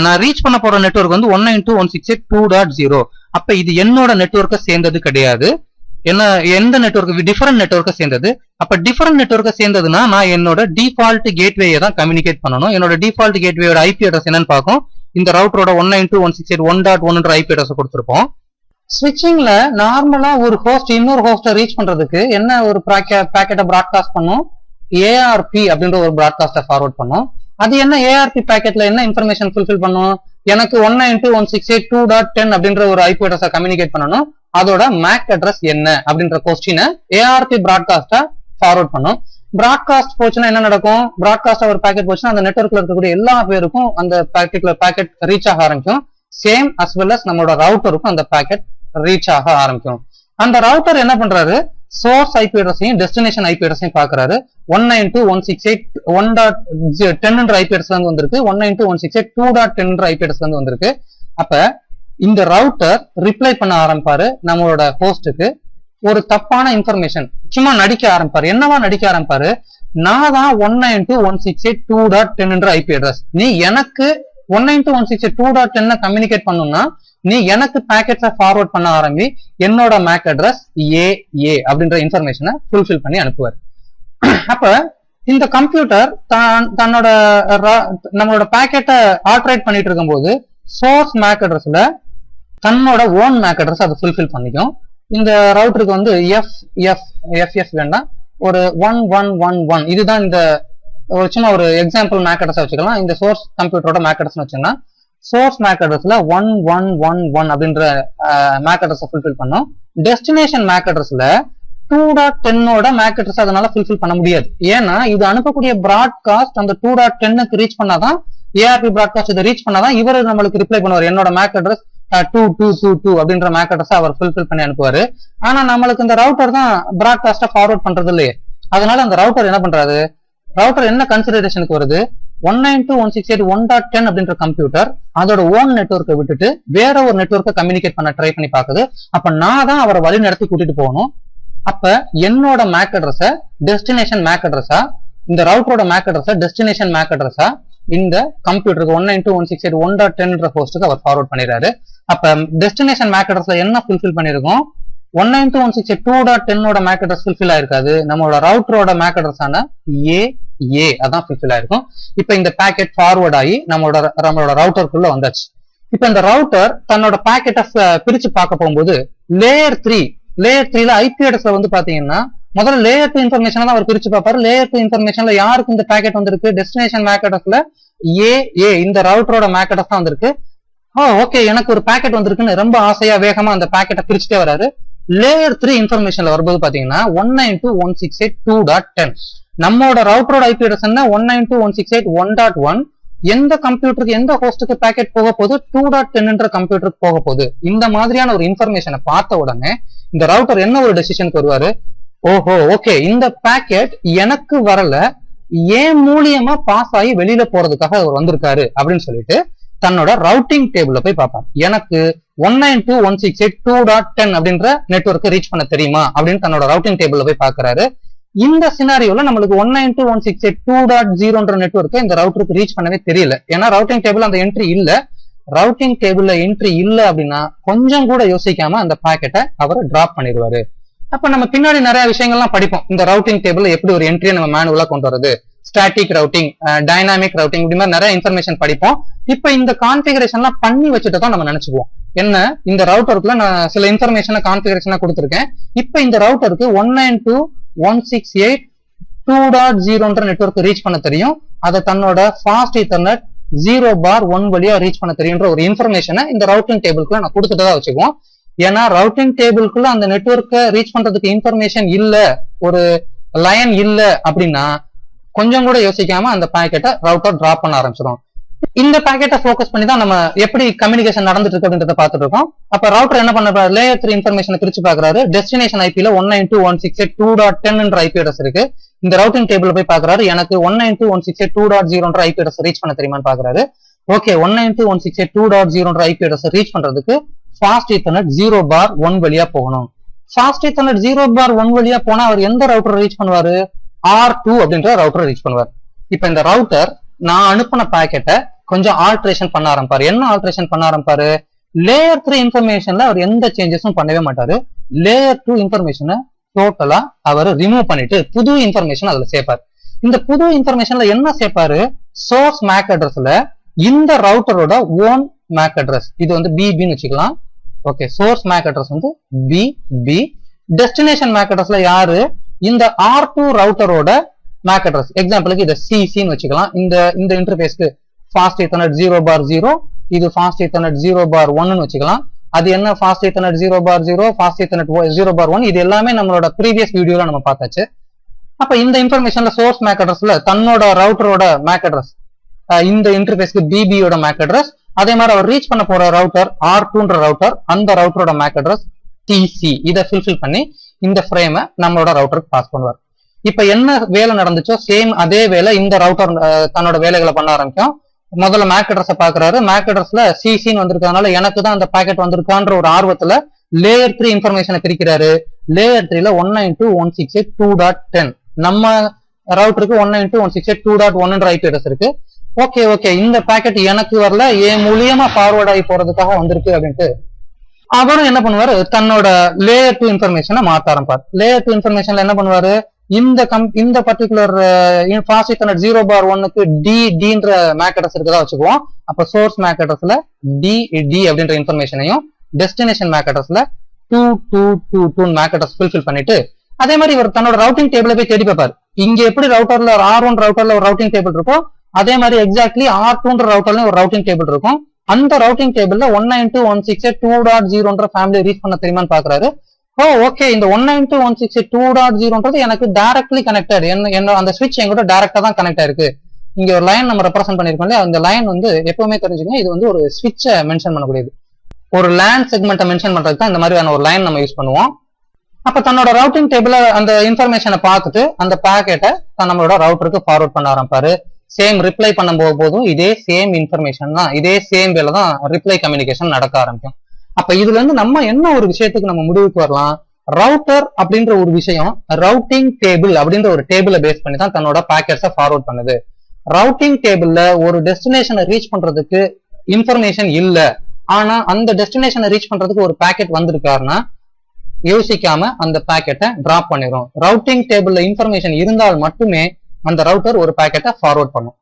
நான் ரீச் பண்ண போற நெட்வொர்க் வந்து 192.168.2.0. அப்ப இது என்னோட நெட்வொர்க்கை சேர்ந்தது கிடையாது, எந்த நெட்வொர்க், டிஃபரெண்ட் நெட்வொர்க்கை சேர்ந்தது. அப்ப டிஃபரெண்ட் நெட்வொர்க்கை சேர்ந்ததுன்னா நான் என்னோட டிஃபால்ட் கேட்வேயை தான் கம்யூனிகேட் பண்ணணும். என்னோட டிஃபால்ட் கேட்வேயோட ஐபி அட்ரஸ் என்னன்னு பார்க்கும். இந்த ரவுட்டரோட 192.168.1.1 ஐபி அட்ரஸ் கொடுத்துருப்போம். ஸ்விட்சிங்ல நார்மலா ஒரு ஹோஸ்ட் இன்னொரு ஹோஸ்ட்டை ரீச் பண்றதுக்கு என்ன ஒரு பாக்கெட்டை பிராட்காஸ்ட் பண்ணும், ஏஆர்பி அப்படின்ற ஒரு பிராட்காஸ்டை ஃபார்வர்ட் பண்ணும். அது என்ன ஏஆர்பி பாக்கெட்ல என்ன இன்ஃபர்மேஷன் ஃபுல்ஃபில் பண்ணும், எனக்கு 192.168.2.10 அப்படின்ற ஒரு ஐபி அட்ரஸை கம்யூனிகேட் பண்ணணும். அதோட மேக் அட்ரஸ் என்ன அப்படின்ற கொஸ்டினை ஏஆர்பி பிராட்காஸ்டா ஃபார்வர்ட் பண்ணும். பிராட்காஸ்ட் போச்சுன்னா என்ன நடக்கும், பிராட்காஸ்டா ஒரு பாக்கெட் போச்சுன்னா அந்த நெட்வொர்க்ல இருக்கக்கூடிய எல்லா பேருக்கும் அந்த பர்டிகுலர் பாக்கெட் ரீச் ஆக ஆரம்பிக்கும். சேம் அஸ் வெல் அஸ் நம்மளோட ரவுட்டருக்கும் அந்த பாக்கெட் ரீச் ஆக ஆரம்பிக்கும். அந்த ரவுட்டர் என்ன பண்றாரு, சோர்ஸ் ஐபி அட்ரஸையும் டெஸ்டினேஷன் ஐபி அட்ரஸையும் பாக்குறாரு. 192.168.1.10 ஐபி அட்ரஸ்ல இருந்து வந்திருக்கு, 192.168.2.10 ஐபி அட்ரஸ்ல இருந்து வந்திருக்கு. அப்ப இந்த ரவுட்டர் ரிப்ளை பண்ண ஆரம்பிப்பாரு நம்மளோட ஹோஸ்டுக்கு ஒரு தப்பான இன்ஃபர்மேஷன், சும்மா நடிக்க ஆரம்பிப்பாரு. என்னவா நடிக்க ஆரம்பிப்பாரு, நான் தான் 192.168.2.10 ஐபி அட்ரஸ், நீ எனக்கு 192.168.2.10 கம்யூனிகேட் பண்ணணும்னா நீ எனக்கு பாக்கெட்ஸை ஃபார்வர்ட் பண்ண ஆரம்பி, என்னோட மேக் அட்ரஸ் ஏ அப்படின்ற இன்ஃபர்மேஷனை ஃபுல்ஃபில் பண்ணி அனுப்புவார். அப்ப இந்த கம்ப்யூட்டர் தன்னோட நம்மளோட பாக்கெட்டை ஆல்டரேட் பண்ணிட்டு இருக்கும்போது சோர்ஸ் மேக் அட்ரஸ்ல தன்னோட ஓன் மேக் அட்ரஸ் அதை ஃபுல்ஃபில் பண்ணிக்கும். இந்த ரவுட்டருக்கு வந்து எஃப் வேண்டாம், ஒரு 1111 இதுதான் இந்த சும்மா ஒரு எக்ஸாம்பிள் மேக் அட்ரஸ் வச்சுக்கலாம். இந்த சோர்ஸ் கம்ப்யூட்டரோட மேக் அட்ரஸ் வச்சுன்னா சோர்ஸ் மேக் அட்ரஸ்ல 1111 அப்படின்ற மேக் அட்ரஸ் ஃபுல்ஃபில் பண்ணும். டெஸ்டினேஷன் மேக் அட்ரஸ்ல 2.10 மேக் அட்ரஸ் அதனால ஃபுல்ஃபில் பண்ண முடியாது. ஏன்னா இது அனுப்பக்கூடிய பிராட்காஸ்ட் அந்த 2.10க்கு ரீச் பண்ணாதான், ஏஆர்பி பிராட்காஸ்ட் இதை ரீச் பண்ணாதான் இவர் நம்மளுக்கு ரிப்ளை பண்ணுவார். என்னோட மேக் அட்ரஸ் 2222 அப்படின்ற மேக் அட்ரஸ் அவர் ஃபுல்ஃபில் பண்ணி அனுப்புவாரு. ஆனா நம்மளுக்கு இந்த ரவுட்டர் தான் பிராட்காஸ்ட ஃபார்வர்ட் பண்றது இல்லையே. அதனால அந்த ரவுட்டர் என்ன பண்றாரு, ரவுட்டர் என்ன கன்சிடரேஷனுக்கு வருது, 192.168.1.10 அப்படின்ற கம்ப்யூட்டர் அதோட ஓன் நெட்வொர்க்கை விட்டுட்டு வேற ஒரு நெட்வொர்க்கை கம்யூனிகேட் பண்ண ட்ரை பண்ணி பாக்குது. அப்ப நான் தான் அவரை வழி நடத்தி கூட்டிட்டு போகணும். அப்ப என்னோட மேக் அட்ரஸ டெஸ்டினேஷன் மேக் அட்ரஸா, இந்த ரவுட்டரோட மேக் அட்ரஸா டெஸ்டினேஷன் மேக் அட்ரஸா இந்த கம்ப்யூட்டருக்கு 192.168.1.10 ஹோஸ்டுக்கு அவர் ஃபார்வர்ட் பண்ணிடுறாரு. அப்ப டெஸ்டினேஷன் மேக் அட்ரஸ்ல என்ன ஃபுல்ஃபில் பண்ணிருக்கோம், 192.168.2.10 மேக் அட்ரஸ் ஃபுல்ஃபில் ஆயிருக்காது. நம்மளோட ரவுட்டரோட மேக் அட்ரஸ் ஆன ஏ அதான் ஃபுல்ஃபில் ஆயிருக்கும். இப்ப இந்த பாக்கெட் ஃபார்வர்ட் ஆகி நம்மளோட ரவுட்டருக்குள்ள வந்தாச்சு. இப்ப இந்த ரவுட்டர் தன்னோட பாக்கெட்டை பிரிச்சு பார்க்க போகும்போது லேயர் 3ல ஐபி அட்ரஸ்ல வந்து பாத்தீங்கன்னா முதல்ல லேயர் 2 இன்ஃபர்மேஷன் தான் அவர் பிரிச்சு பார்ப்பாரு. லேயர் 2 இன்ஃபர்மேஷன்ல யாருக்கு இந்த பாக்கெட் வந்திருக்கு, டெஸ்டினேஷன் மேக் அட்ரஸ்ல இந்த ரவுட்டரோட மேக் அட்ரஸ் தான் வந்திருக்கு. ஓகே, எனக்கு ஒரு பாக்கெட் வந்திருக்குன்னு ரொம்ப ஆசையா வேகமா அந்த பாக்கெட்டை பிரிச்சுட்டே வராரு. லேயர் 3 இன்ஃபர்மேஷன்ல வரும்போது பாத்தீங்கன்னா 192.168.2.10 நம்மளோட ரவுட்டரோட ஐபி அட்ரஸ் என்ன 192.168.1.1 எந்த கம்ப்யூட்டருக்கு எந்த ஹோஸ்டுக்கு பாக்கெட் போக போகுது 2.10 கம்ப்யூட்டருக்கு போக போகுது. இந்த மாதிரியான ஒரு இன்ஃபர்மேஷனை பார்த்த உடனே இந்த ரவுட்டர் என்ன ஒரு டெசிஷனுக்கு வருவாரு, ஓகே இந்த பாக்கெட் எனக்கு வரல, ஏன் மூலியமா பாஸ் ஆகி வெளியில போறதுக்காக அவர் வந்திருக்காரு அப்படின்னு சொல்லிட்டு தன்னோட ரவுட்டிங் டேபிள்ல போய் பார்ப்பார். எனக்கு 192.168.2.10 அப்படின்ற நெட்வொர்க்கை ரீச் பண்ண தெரியுமா அப்படின்னு தன்னோட ரவுட்டிங் டேபிள்ல போய் பாக்குறாரு. இந்த சினாரியோல நம்மளுக்கு 192.168.2.0 நெட்வொர்க்கை இந்த ரவுட்டருக்கு ரீச் பண்ணவே தெரியல. ஏன்னா ரவுட்டிங் டேபிள் அந்த என்ட்ரி இல்ல. ரவுட்டிங் டேபிள்ல என்ட்ரி இல்ல அப்படின்னா கொஞ்சம் கூட யோசிக்காம அந்த பாக்கெட்டை அவர் டிராப் பண்ணிடுவாரு. அப்ப நம்ம பின்னாடி நிறைய விஷயங்கள்லாம் படிப்போம். இந்த ரவுட்டிங் டேபிள்ல எப்படி ஒரு என்ட்ரியை நம்ம மேனுவலா கொண்டு வரது, ஸ்டாட்டிக் ரவுட்டிங், டைனாமிக் ரவுட்டிங், இப்படி மாதிரி நிறைய இன்ஃபர்மேஷன் படிப்போம். இப்ப இந்த கான்ஃபிகரேஷன்லாம் பண்ணி வச்சுட்டு தான் நம்ம நினைச்சுக்குவோம். என்ன, இந்த ரவுட்டருக்குள்ள நான் சில இன்ஃபர்மேஷனை கான்ஃபிகரேஷனா கொடுத்துருக்கேன். இப்ப இந்த ரவுட்டருக்கு 192.168.2.0 நெட்வொர்க் ரீச் பண்ண தெரியும். அதை தன்னோட ஃபாஸ்ட் ஈத்தர்நெட் 0/1 வழியா ரீச் பண்ண தெரியுன்ற ஒரு இன்ஃபர்மேஷனை இந்த ரவுட்டிங் டேபிள்குள்ள நான் கொடுத்துட்டு தான் வச்சுக்குவோம். ஏன்னா ரவுட்டிங் டேபிள்குள்ள அந்த நெட்வொர்க்கை ரீச் பண்றதுக்கு இன்ஃபர்மேஷன் இல்ல, ஒரு லைன் இல்ல அப்படின்னா கொஞ்சம் கூட யோசிக்காம அந்த பாக்கெட்டை ரவுட்டர் டிராப் பண்ண ஆரம்பிச்சிடும். இந்த பாக்கெட்டை ஃபோக்கஸ் பண்ணி தான் நம்ம எப்படி கம்யூனிகேஷன் நடந்துட்டு இருக்கு அப்படின்றத பார்த்துட்டு இருக்கோம். அப்ப ரவுட்டர் என்ன பண்ண லேயர் 3 இன்ஃபர்மேஷனை பிரிச்சு பாக்குறாரு. டெஸ்டினேஷன் ஐபில 192.168.2.10 ஐபி அட்ரஸ் இருக்கு. இந்த ரவுட்டிங் டேபிள் போய் பாக்குறாரு. எனக்கு 192.168.2.0 ஐபி அட்ரஸ் ரீச் பண்ண தெரியுமான்னு பாக்குறாரு. ஓகே, 192.168.2.0 ஐபி அட்ரஸ் ரீச் பண்றதுக்கு ஃபாஸ்ட் ஈத்தர்நெட் 0/1 வழியா போகணும். ஃபாஸ்ட் ஈத்தர்நெட் 0/1 வழியா போனா அவர் எந்த ரவுட்டர் ரீச் பண்ணுவாரு, R2 அப்படின்ற ரவுட்டர் ரீச் பண்ணுவார். இப்ப இந்த ரவுட்டர் நான் அனுப்பின பாக்கெட்டை கொஞ்சம் ஆல்ட்ரேஷன் பண்ண ஆரம்பிப்பாரு. என்ன ஆல்ட்ரேஷன் பண்ண ஆரம்பிப்பாரு, லேயர் 3 இன்ஃபர்மேஷன்ல அவர் எந்த சேஞ்சஸும் பண்ணவே மாட்டாரு. லேயர் 2 இன்ஃபர்மேஷனை டோட்டலா அவர் ரிமூவ் பண்ணிட்டு புது இன்ஃபர்மேஷன் அதுல சேர்ப்பாரு. இந்த புது இன்ஃபர்மேஷன்ல என்ன சேர்ப்பாரு, சோர்ஸ் மேக் அட்ரஸ்ல இந்த ரவுட்டரோட ஓன் மேக் அட்ரஸ், இது வந்து பிபின்னு வச்சுக்கலாம். ஓகே, சோர்ஸ் மேக் அட்ரஸ் வந்து பிபி. டெஸ்டினேஷன் மேக் அட்ரஸ்ல யாரு, இந்த R2 ரவுட்டரோட மேக் அட்ரஸ். எக்ஸாம்பிளுக்கு இதை சிசின்னு வச்சுக்கலாம். இந்த இன்டர்ஃபேஸ்க்கு ஃபாஸ்ட் ஈத்தர்நெட் 0/0, இது ஃபாஸ்ட் ஈத்தர்நெட் 0/1 வச்சுக்கலாம். அது என்ன ஃபாஸ்ட் ஈத்தர்நெட் 0/0, ஃபாஸ்ட் ஈத்தர்நெட் 0/1, இது எல்லாமே நம்மளோட ப்ரீவியஸ் வீடியோல நம்ம பார்த்தாச்சு. அப்ப இந்த இன்ஃபர்மேஷன்ல சோர்ஸ் மேக் அட்ரஸ்ல தன்னோட ரவுட்டரோட மேக் அட்ரஸ், இந்த இன்டர்ஃபேஸ்க்கு பிபியோட மேக் அட்ரஸ், அதே மாதிரி அவர் ரீச் பண்ண போற ரவுட்டர் R2ன்ற ரவுட்டர், அந்த ரவுட்டரோட மேக் அட்ரஸ் டிசி, இதை ஃபில்ஃபில் பண்ணி இந்த ஃப்ரேமை நம்மளோட ரவுட்டருக்கு பாஸ் பண்ணுவார். இப்ப என்ன வேலை நடந்துச்சோ சேம் அதே வேலை இந்த ரவுட்டர் தன்னோட வேலைகளை பண்ண ஆரம்பிக்கும். முதல்ல மேக் அட்ரஸை பாக்குறாரு. மேக் அட்ரஸ்ல சிசின்னு வந்திருக்கனால எனக்கு தான் அந்த பாக்கெட் வந்திருக்கான்ற ஒரு ஆர்வத்துல லேயர் 3 இன்ஃபர்மேஷனை பிரிக்கிறாரு. லேயர் 3ல 192.168.2.10 நம்ம ரவுட்டருக்கு 192.168.2.1 ஐபி அட்ரஸ் இருக்கு. ஓகே, இந்த பாக்கெட் எனக்கு வரல, என் மூலியமா ஃபார்வர்ட் ஆகி போறதுக்காக வந்திருக்கு அப்படின்ட்டு அவரும் என்ன பண்ணுவாரு, தன்னோட லேயர் 2 இன்ஃபர்மேஷனை மாத்த ஆரம்பிப்பார். லேயர் 2 இன்ஃபர்மேஷன்ல என்ன பண்ணுவாரு, இந்த பர்டிகுலர் ஃபாஸ்ட் ஈத்தர்நெட் 0/1க்கு டின்ற மேக் அட்ரஸ் இருக்கதா வச்சுக்குவோம். அப்ப சோர்ஸ் மேக் அட்ரஸ்ல டி அப்படின்ற இன்ஃபர்மேஷனையும் டெஸ்டினேஷன் மேக் அட்ரஸ்ல 2222 மேக் அட்ரஸ் ஃபில் பண்ணிட்டு அதே மாதிரி இவர் தன்னோட ரவுட்டிங் டேபிள போய் தேடி பார்ப்பார். இங்க எப்படி ரவுட்டர்ல R1 ரவுட்டர்ல ஒரு ரவுட்டிங் டேபிள் இருக்கும், அதே மாதிரி எக்ஸாக்ட்லி R2ன்ற ரவுட்டர்ல ஒரு ரவுட்டிங் டேபிள் இருக்கும். அந்த ரவுட்டிங் டேபிள்ல 192.168.2.0ன்ற ஃபேமிலி ரீச் பண்ண தெரியுமான்னு பாக்குறாரு. ஓகே, இந்த 192.168.2.0ன்றது எனக்கு டைரக்ட்லி கனெக்டட், என்ன அந்த ஸ்விட்ச் என்கிட்ட டைரக்டா தான் கனெக்ட் ஆயிருக்கு. இங்க ஒரு லைன் நம்ம ரெப்ரசென்ட் பண்ணிருக்கோம். அந்த லைன் வந்து எப்பவுமே தெரிஞ்சுக்கோங்க, இது வந்து ஒரு ஸ்விட்சை மென்ஷன் பண்ணக்கூடியது. ஒரு லேன் செக்மெண்ட்டை மென்ஷன் பண்றதுக்கு தான் இந்த மாதிரியான ஒரு லைன் நம்ம யூஸ் பண்ணுவோம். அப்ப தன்னோட ரவுட்டிங் டேபிள அந்த இன்ஃபர்மேஷனை பார்த்துட்டு அந்த பாக்கெட்டை நம்மளோட ரவுட்டருக்கு ஃபார்வர்ட் பண்ண ஆரம்பிப்பாரு. சேம் ரிப்ளை பண்ணும் போதும் இதே சேம் இன்ஃபர்மேஷன் தான், இதே சேம் வேலை தான் ரிப்ளை கம்யூனிகேஷன் நடக்க ஆரம்பிக்கும். அப்ப இதுல இருந்து நம்ம என்ன ஒரு விஷயத்துக்கு நம்ம முடிவுக்கு வரலாம், ரவுட்டர் அப்படின்ற ஒரு விஷயம் ரவுட்டிங் டேபிள் அப்படின்ற ஒரு டேபிளை பேஸ் பண்ணி தான் தன்னோட பாக்கெட்ஸை ஃபார்வர்ட் பண்ணுது. ரவுட்டிங் டேபிள்ல ஒரு டெஸ்டினேஷனை ரீச் பண்றதுக்கு இன்ஃபர்மேஷன் இல்ல, ஆனா அந்த டெஸ்டினேஷனை ரீச் பண்றதுக்கு ஒரு பாக்கெட் வந்திருக்காருன்னா யோசிக்காம அந்த பாக்கெட்டை டிராப் பண்ணிடும். ரவுட்டிங் டேபிள்ல இன்ஃபர்மேஷன் இருந்தால் மட்டுமே அந்த ரவுட்டர் ஒரு பாக்கெட்டை ஃபார்வர்ட் பண்ணும்.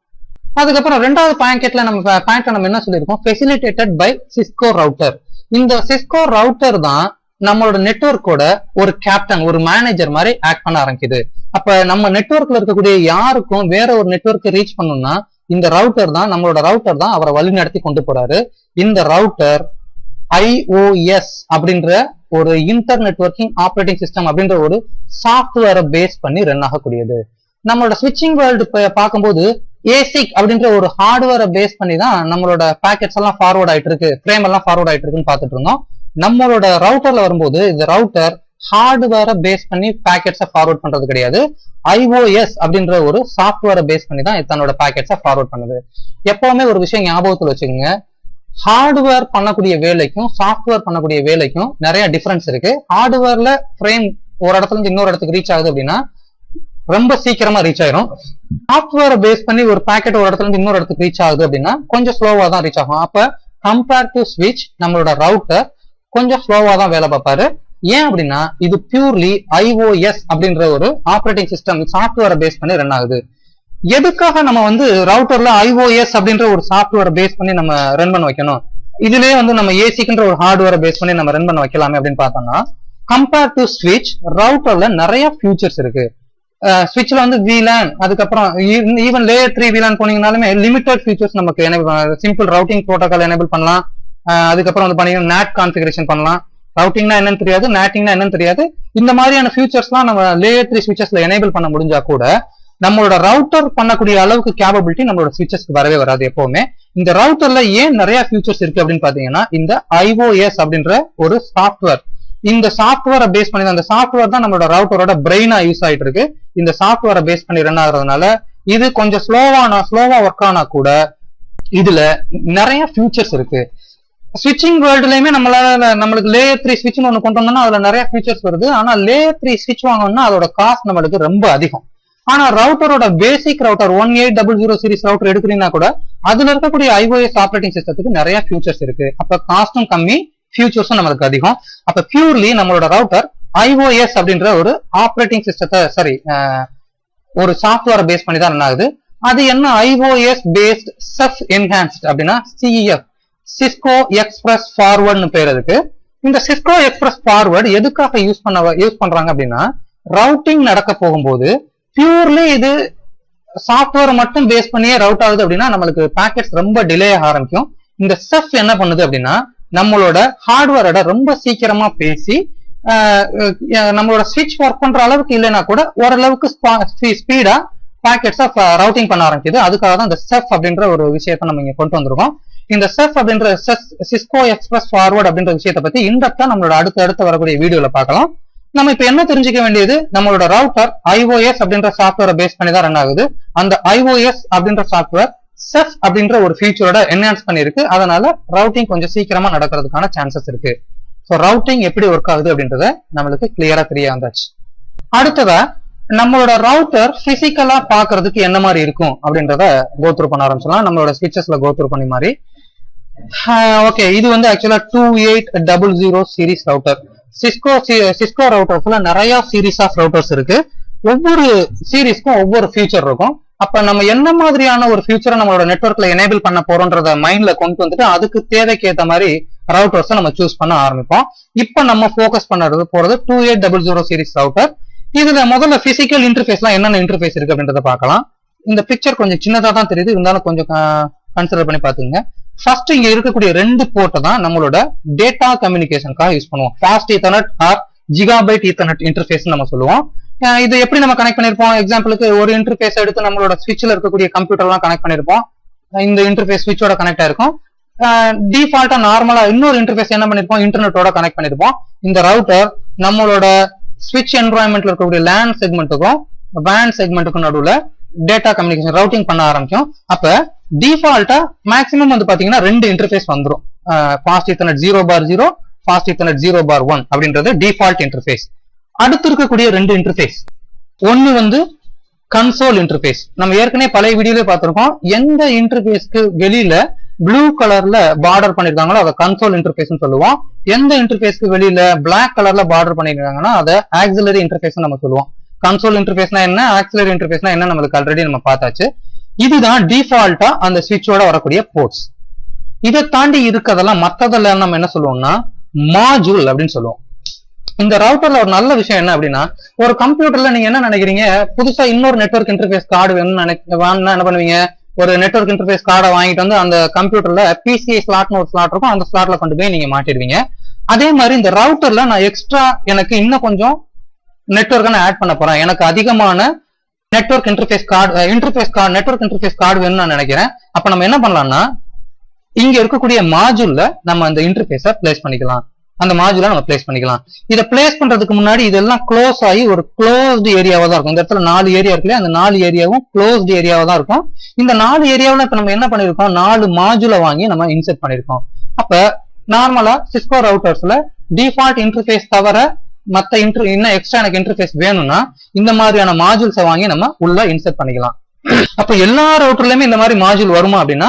அதுக்கப்புறம் ரெண்டாவது பாக்கெட்ல நம்ம என்ன சொல்லியிருக்கோம், ஃபெசிலிட்டேட்டட் பை சிஸ்கோ ரவுட்டர். இந்த சிஸ்கோ ரவுட்டர் தான் நம்மளோட நெட்வொர்க்கோட ஒரு கேப்டன், ஒரு மேனேஜர் மாதிரி ஆக்ட் பண்ண ஆரம்பிக்குது. அப்ப நம்ம நெட்வொர்க்ல இருக்கக்கூடிய யாருக்கும் வேற ஒரு நெட்வொர்க்கை ரீச் பண்ணணும்னா இந்த ரவுட்டர் தான், நம்மளோட ரவுட்டர் தான் அவரை வழி நடத்தி கொண்டு போறாரு. இந்த ரவுட்டர் IOS அப்படின்ற ஒரு இன்டர் நெட்வொர்க்கிங் ஆப்ரேட்டிங் சிஸ்டம் அப்படின்ற ஒரு சாஃப்ட்வேரை பேஸ் பண்ணி ரன் ஆகக்கூடியது. நம்மளோட ஸ்விட்சிங் வேர்ல்டு பார்க்கும்போது ஏசிக் அப்படின்ற ஒரு ஹார்ட்வேரை பேஸ் பண்ணி தான் நம்மளோட பேக்கெட்ஸ் எல்லாம் ஃபார்வர்ட் ஆயிட்டு இருக்கு, ஃப்ரேம் எல்லாம் ஃபார்வர்ட் ஆயிட்டு இருக்குன்னு பார்த்துட்டு இருந்தோம். நம்மளோட ரவுட்டர்ல வரும்போது இந்த ரவுட்டர் ஹார்ட்வேரை பேஸ் பண்ணி பேக்கெட்ஸை ஃபார்வர்ட் பண்றது கிடையாது, IOS அப்படின்ற ஒரு சாஃப்ட்வேரை பேஸ் பண்ணி தான் தன்னோட பேக்கெட்ஸை ஃபார்வர்ட் பண்ணுது. எப்பவுமே ஒரு விஷயம் ஞாபகத்துல வச்சுக்கோங்க, ஹார்ட்வேர் பண்ணக்கூடிய வேலைக்கும் சாஃப்ட்வேர் பண்ணக்கூடிய வேலைக்கும் நிறைய டிஃபரன்ஸ் இருக்கு. ஹார்ட்வேர்ல ஃப்ரேம் ஒரு இடத்துல இருந்து இன்னொரு இடத்துக்கு ரீச் ஆகுது அப்படின்னா ரொம்ப சீக்கிரமா ரீச் ஆயிரும். சாஃப்ட்வேரை பேஸ் பண்ணி ஒரு பாக்கெட் ஒரு இடத்துல இருந்து இன்னொரு இடத்துக்கு ரீச் ஆகுது அப்படின்னா கொஞ்சம் ஸ்லோவா தான் ரீச் ஆகும். அப்ப கம்பேர் டு ஸ்விட்ச் நம்மளோட ரவுட்டர் கொஞ்சம் ஸ்லோவா தான் வேலை பார்ப்பாரு. ஏன் அப்படின்னா இது பியூர்லி IOS அப்படின்ற ஒரு ஆப்ரேட்டிங் சிஸ்டம் சாஃப்ட்வேரை பேஸ் பண்ணி ரன் ஆகுது. எதுக்காக நம்ம வந்து ரவுட்டர்ல IOS அப்படின்ற ஒரு சாஃப்ட்வேரை பேஸ் பண்ணி நம்ம ரன் பண்ண வைக்கணும், இதுலயே வந்து நம்ம ஏசிக்குன்ற ஒரு ஹார்ட்வேரை பேஸ் பண்ணி நம்ம ரன் பண்ண வைக்கலாமே அப்படின்னு பார்த்தோம்னா, கம்பேர் டு ஸ்விட்ச் ரவுட்டர்ல நிறைய ஃபியூச்சர்ஸ் இருக்கு. ஸ்விட்ச்ல வந்து VLAN, அதுக்கப்புறம் ஈவன் லேயர் 3 VLAN போனீங்கனாலுமே லிமிடெட் ஃபியூச்சர்ஸ் நமக்கு சிம்பிள் ரவுட்டிங் ப்ரோட்டோகால் எனேபிள் பண்ணலாம். அதுக்கப்புறம் வந்து பண்ணீங்கன்னா NAT கான்ஃபிகரேஷன் பண்ணலாம். ரவுட்டிங்னா என்னன்னு தெரியாது, நேட்டிங்னா என்னன்னு தெரியாது. இந்த மாதிரியான ஃபியூச்சர்ஸ்லாம் நம்ம லேயர் 3 ஸ்விட்சஸ்ல எனேபிள் பண்ண முடிஞ்சா கூட நம்மளோட ரவுட்டர் பண்ணக்கூடிய அளவுக்கு கேப்பபிலிட்டி நம்மளோட ஸ்விட்சஸ்க்கு வரவே வராது எப்பவுமே. இந்த ரவுட்டர்ல ஏன் நிறைய ஃபியூச்சர்ஸ் இருக்கு அப்படின்னு பாத்தீங்கன்னா இந்த IOS அப்படின்ற ஒரு சாஃப்ட்வேர், இந்த சாஃப்ட்வேரை பேஸ் பண்ணி அந்த சாஃப்ட்வேர் தான் நம்மளோட ரவுட்டரோட பிரெயினா யூஸ் ஆயிட்டு இருக்கு. இந்த சாஃப்ட்வேரை பேஸ் பண்ணி ரன் ஆகுறதுனால இது கொஞ்சம் ஸ்லோவா ஒர்க் ஆனா கூட இதுல நிறைய ஃபியூச்சர்ஸ் இருக்கு. ஸ்விட்சிங் வேர்ல்டுலயுமே நம்மளுக்கு லேயர் 3 ஸ்விட்ச் ஒன்று கொண்டு வந்தோம்னா அதுல நிறைய ஃபியூச்சர்ஸ் வருது. ஆனா லேயர் 3 ஸ்விட்ச் வாங்கணும்னா அதோட காஸ்ட் நம்மளுக்கு ரொம்ப அதிகம். ஆனா ரவுட்டரோட பேசிக் ரவுட்டர் 1800 சீரிஸ் ரவுட்டர் எடுக்கிறீங்கன்னா கூட அதுல இருக்கக்கூடிய IOS ஆப்ரேட்டிங் சிஸ்டத்துக்கு நிறைய ஃபியூச்சர்ஸ் இருக்கு. அப்ப காஸ்டும் கம்மி, ஃபியூச்சர்ஸும் நம்மளுக்கு அதிகம். அப்ப பியூர்லி நம்மளோட ரவுட்டர் IOS அப்படின்ற ஒரு ஆப்ரேட்டிங் சிஸ்டத்தை ஒரு சாஃப்ட்வேரை பேஸ் பண்ணி தான் ரன் ஆகுது. அது என்ன IOS பேஸ்ட் செஃப் என்ஹான்ஸ்ட் அப்படின்னா CEF, சிஸ்கோ எக்ஸ்பிரஸ் ஃபார்வர்ட்னு பேர் இருக்கு. இந்த சிஸ்கோ எக்ஸ்பிரஸ் ஃபார்வர்ட் எதுக்காக யூஸ் பண்றாங்க அப்படின்னா, ரவுட்டிங் நடக்க போகும்போது பியூர்லி இது சாஃப்ட்வேர் மட்டும் பேஸ் பண்ணியே ரவுட் ஆகுது அப்படின்னா நம்மளுக்கு பேக்கெட்ஸ் ரொம்ப டிலே ஆக ஆரம்பிக்கும். இந்த செஃப் என்ன பண்ணுது அப்படின்னா நம்மளோட ஹார்ட்வேரோட ரொம்ப சீக்கிரமா பேசி நம்மளோட ஸ்விட்ச் ஒர்க் பண்ற அளவுக்கு இல்லைன்னா கூட ஓரளவுக்கு ஸ்பீடா பேக்கெட்ஸை ரவுட்டிங் பண்ண ஆரம்பிக்குது. அதுக்காக தான் இந்த செஃப் அப்படின்ற ஒரு விஷயத்த நம்ம இங்க கொண்டு வந்திருக்கோம். இந்த செஃப் அப்படின்ற சிஸ்கோ எக்ஸ்பிரஸ் ஃபார்வர்ட் அப்படின்ற விஷயத்தை பத்தி இன்டெப்தா நம்மளோட அடுத்து வரக்கூடிய வீடியோல பார்க்கலாம். நம்ம இப்ப என்ன தெரிஞ்சுக்க வேண்டியது, நம்மளோட ரவுட்டர் IOS அப்படின்ற சாஃப்ட்வேரை பேஸ் பண்ணி தான் ரன் ஆகுது. அந்த IOS அப்படின்ற சாஃப்ட்வேர் செஃப் அப்படின்ற ஒரு ஃபீச்சரோட என்ஹான்ஸ் பண்ணிருக்கு. அதனால ரவுட்டிங் கொஞ்சம் சீக்கிரமா நடக்கிறதுக்கான சான்சஸ் இருக்கு. ஸோ ரவுட்டிங் எப்படி ஒர்க் ஆகுது அப்படின்றத நம்மளுக்கு கிளியரா தெரிய வந்தாச்சு. அடுத்ததா நம்மளோட ரவுட்டர் பிசிக்கலா பாக்குறதுக்கு என்ன மாதிரி இருக்கும் அப்படின்றத கோத்ரூ பண்ண ஆரம்பிச்சலாம். நம்மளோட ஸ்விட்சஸ்ல கோத்ரூ பண்ணி மாதிரி. ஓகே, இது வந்து ஆக்சுவலா 2800 சீரிஸ் ரவுட்டர். சிஸ்கோ ரவுட்டர்ஸ்ல நிறைய சீரீஸ் ஆஃப் ரவுட்டர்ஸ் இருக்கு. ஒவ்வொரு சீரீஸ்க்கும் ஒவ்வொரு ஃபியூச்சர் இருக்கும். அப்ப நம்ம என்ன மாதிரியான ஒரு ஃபியூச்சரை நம்மளோட நெட்வொர்க்ல எனேபிள் பண்ண போறோம்ன்றத மைண்ட்ல கொண்டு வந்துட்டு அதுக்கு தேவைக்கு ஏற்ற மாதிரி ரவுட்டர்ஸை நம்ம சூஸ் பண்ண ஆரம்பிப்போம். இப்ப நம்ம ஃபோக்கஸ் பண்ணறது போறது 2800 சீரிஸ் ரவுட்டர். இதுல முதல்ல பிசிக்கல் இன்டர்ஃபேஸ்லாம் என்னென்ன இன்டர்ஃபேஸ் இருக்கு அப்படின்றத பார்க்கலாம். இந்த பிக்சர் கொஞ்சம் சின்னதா தான் தெரியுது, இருந்தாலும் கொஞ்சம் கன்சிடர் பண்ணி பாத்துங்க. ஃபர்ஸ்ட் இங்க இருக்கக்கூடிய 2 போர்ட்டை தான் நம்மளோட டேட்டா கம்யூனிகேஷனுக்காக யூஸ் பண்ணுவோம். Fast ethernet or gigabyte ethernet interface நம்ம சொல்லுவோம். இது எப்படி நம்ம கனெக்ட் பண்ணிருப்போம்? எக்ஸாம்பிளுக்கு ஒரு இன்டர்ஃபேஸ் எடுத்து நம்மளோட ஸ்விட்ச்ல இருக்கக்கூடிய கம்ப்யூட்டர்லாம் கனெக்ட் பண்ணிருப்போம். இந்த இன்டர்ஃபேஸ் ஸ்விட்சோட கனெக்ட் ஆயிருக்கும். டிஃபால்ட்டா நார்மலா இன்னொரு இன்டர்ஃபேஸ் என்ன பண்ணிருப்போம்? இன்டர்நெட்டோட கனெக்ட் பண்ணிருப்போம். இந்த ரவுட்டர் நம்மளோட ஸ்விட்ச் என்வரான்மெண்ட்ல இருக்கக்கூடிய லேன் செக்மெண்ட்டுக்கும் வேன் செக்மெண்ட்டுக்கும் நடுவுல டேட்டா கம்யூனிகேஷன் ரவுட்டிங் பண்ண ஆரம்பிக்கும். அப்ப டிஃபால்ட்டா மேக்ஸிமம் வந்து பாத்தீங்கன்னா 2 இன்டர்ஃபேஸ் வந்துடும். ஃபாஸ்ட் ஈத்தர்நெட் 0/0, ஃபாஸ்ட் ஈத்தர்நெட் 0/1 அப்படின்றது டிஃபால்ட் இன்டர்ஃபேஸ். அடுத்து இருக்கக்கூடிய 2 இன்டர்ஃபேஸ், ஒன்னு வந்து கன்சோல் இன்டர்ஃபேஸ். நம்ம ஏற்கனவே பழைய வீடியோல பார்த்திருக்கோம். எந்த இன்டர்ஃபேஸ்க்கு வெளியில ப்ளூ கலர்ல பார்டர் பண்ணிருக்காங்களோ அதை கன்சோல் இன்டர்ஃபேஸ் சொல்லுவோம். எந்த இன்டர்ஃபேஸ்க்கு வெளியில பிளாக் கலர்ல பார்டர் பண்ணிருக்காங்கன்னா அதை ஆக்சிலரி இன்டர்ஃபேஸ் நம்ம சொல்லுவோம். கன்சோல் இன்டர்ஃபேஸ்னா என்ன, ஆக்சிலரி இன்டர்ஃபேஸ்னா என்ன நம்மளுக்கு ஆல்ரெடி நம்ம பார்த்தாச்சு. இதுதான் டிஃபால்ட்டா அந்த ஸ்விட்சோட வரக்கூடிய போர்ட்ஸ். இதை தாண்டி இருக்கிறதெல்லாம் மத்ததெல்லாம் நம்ம என்ன சொல்லுவோம்னா மாஜூல் அப்படின்னு சொல்லுவோம். இந்த ரவுட்டர்ல ஒரு நல்ல விஷயம் என்ன அப்படின்னா, ஒரு கம்ப்யூட்டர்ல நீங்க என்ன நினைக்கிறீங்க, புதுசா இன்னொரு நெட்வொர்க் இன்டர்ஃபேஸ் கார்டு வேணும்னு என்ன பண்ணுவீங்க? ஒரு நெட்வொர்க் இன்டர்ஃபேஸ் கார்டை வாங்கிட்டு வந்து அந்த கம்ப்யூட்டர்ல பிசிஐ ஸ்லாட்னு ஒரு ஸ்லாட் இருக்கும், அந்த ஸ்லாட்ல கொண்டு போய் நீங்க மாட்டிடுவீங்க. அதே மாதிரி இந்த ரவுட்டர்ல நான் எக்ஸ்ட்ரா எனக்கு இன்னும் கொஞ்சம் நெட்வொர்க்கை நான் ஆட் பண்ண போறேன், எனக்கு அதிகமான network interface card network interface card வேணும்னு நான் நினைக்கிறேன். அப்ப நம்ம என்ன பண்ணலாம்னா இங்க இருக்கக்கூடிய மாஜூல்ல நம்ம அந்த இன்டர்ஃபேஸை பிளேஸ் பண்ணிக்கலாம். அந்த மாஜூல நம்ம பிளேஸ் பண்ணிக்கலாம். இதை பிளேஸ் பண்றதுக்கு முன்னாடி இதெல்லாம் க்ளோஸ் ஆகி ஒரு க்ளோஸ்டு ஏரியாவா தான் இருக்கும். இந்த இடத்துல 4 ஏரியா இருக்குல்ல, அந்த 4 ஏரியாவும் க்ளோஸ்டு ஏரியாவா தான் இருக்கும். இந்த 4 ஏரியாவில் இப்ப நம்ம என்ன பண்ணிருக்கோம், 4 மாஜூல வாங்கி நம்ம இன்செர்ட் பண்ணிருக்கோம். அப்ப நார்மலா சிஸ்கோ ரவுட்டர்ஸ்ல டிஃபால்ட் இன்டர்ஃபேஸ் தவிர மத்த இன்னும் எக்ஸ்ட்ரா எனக்கு இன்டர்ஃபேஸ் வேணும்னா இந்த மாதிரியான மாஜூல்ஸை வாங்கி நம்ம உள்ள இன்செர்ட் பண்ணிக்கலாம். அப்ப எல்லா ரவுட்டர்லயுமே இந்த மாதிரி மாஜூல் வருமா அப்படின்னா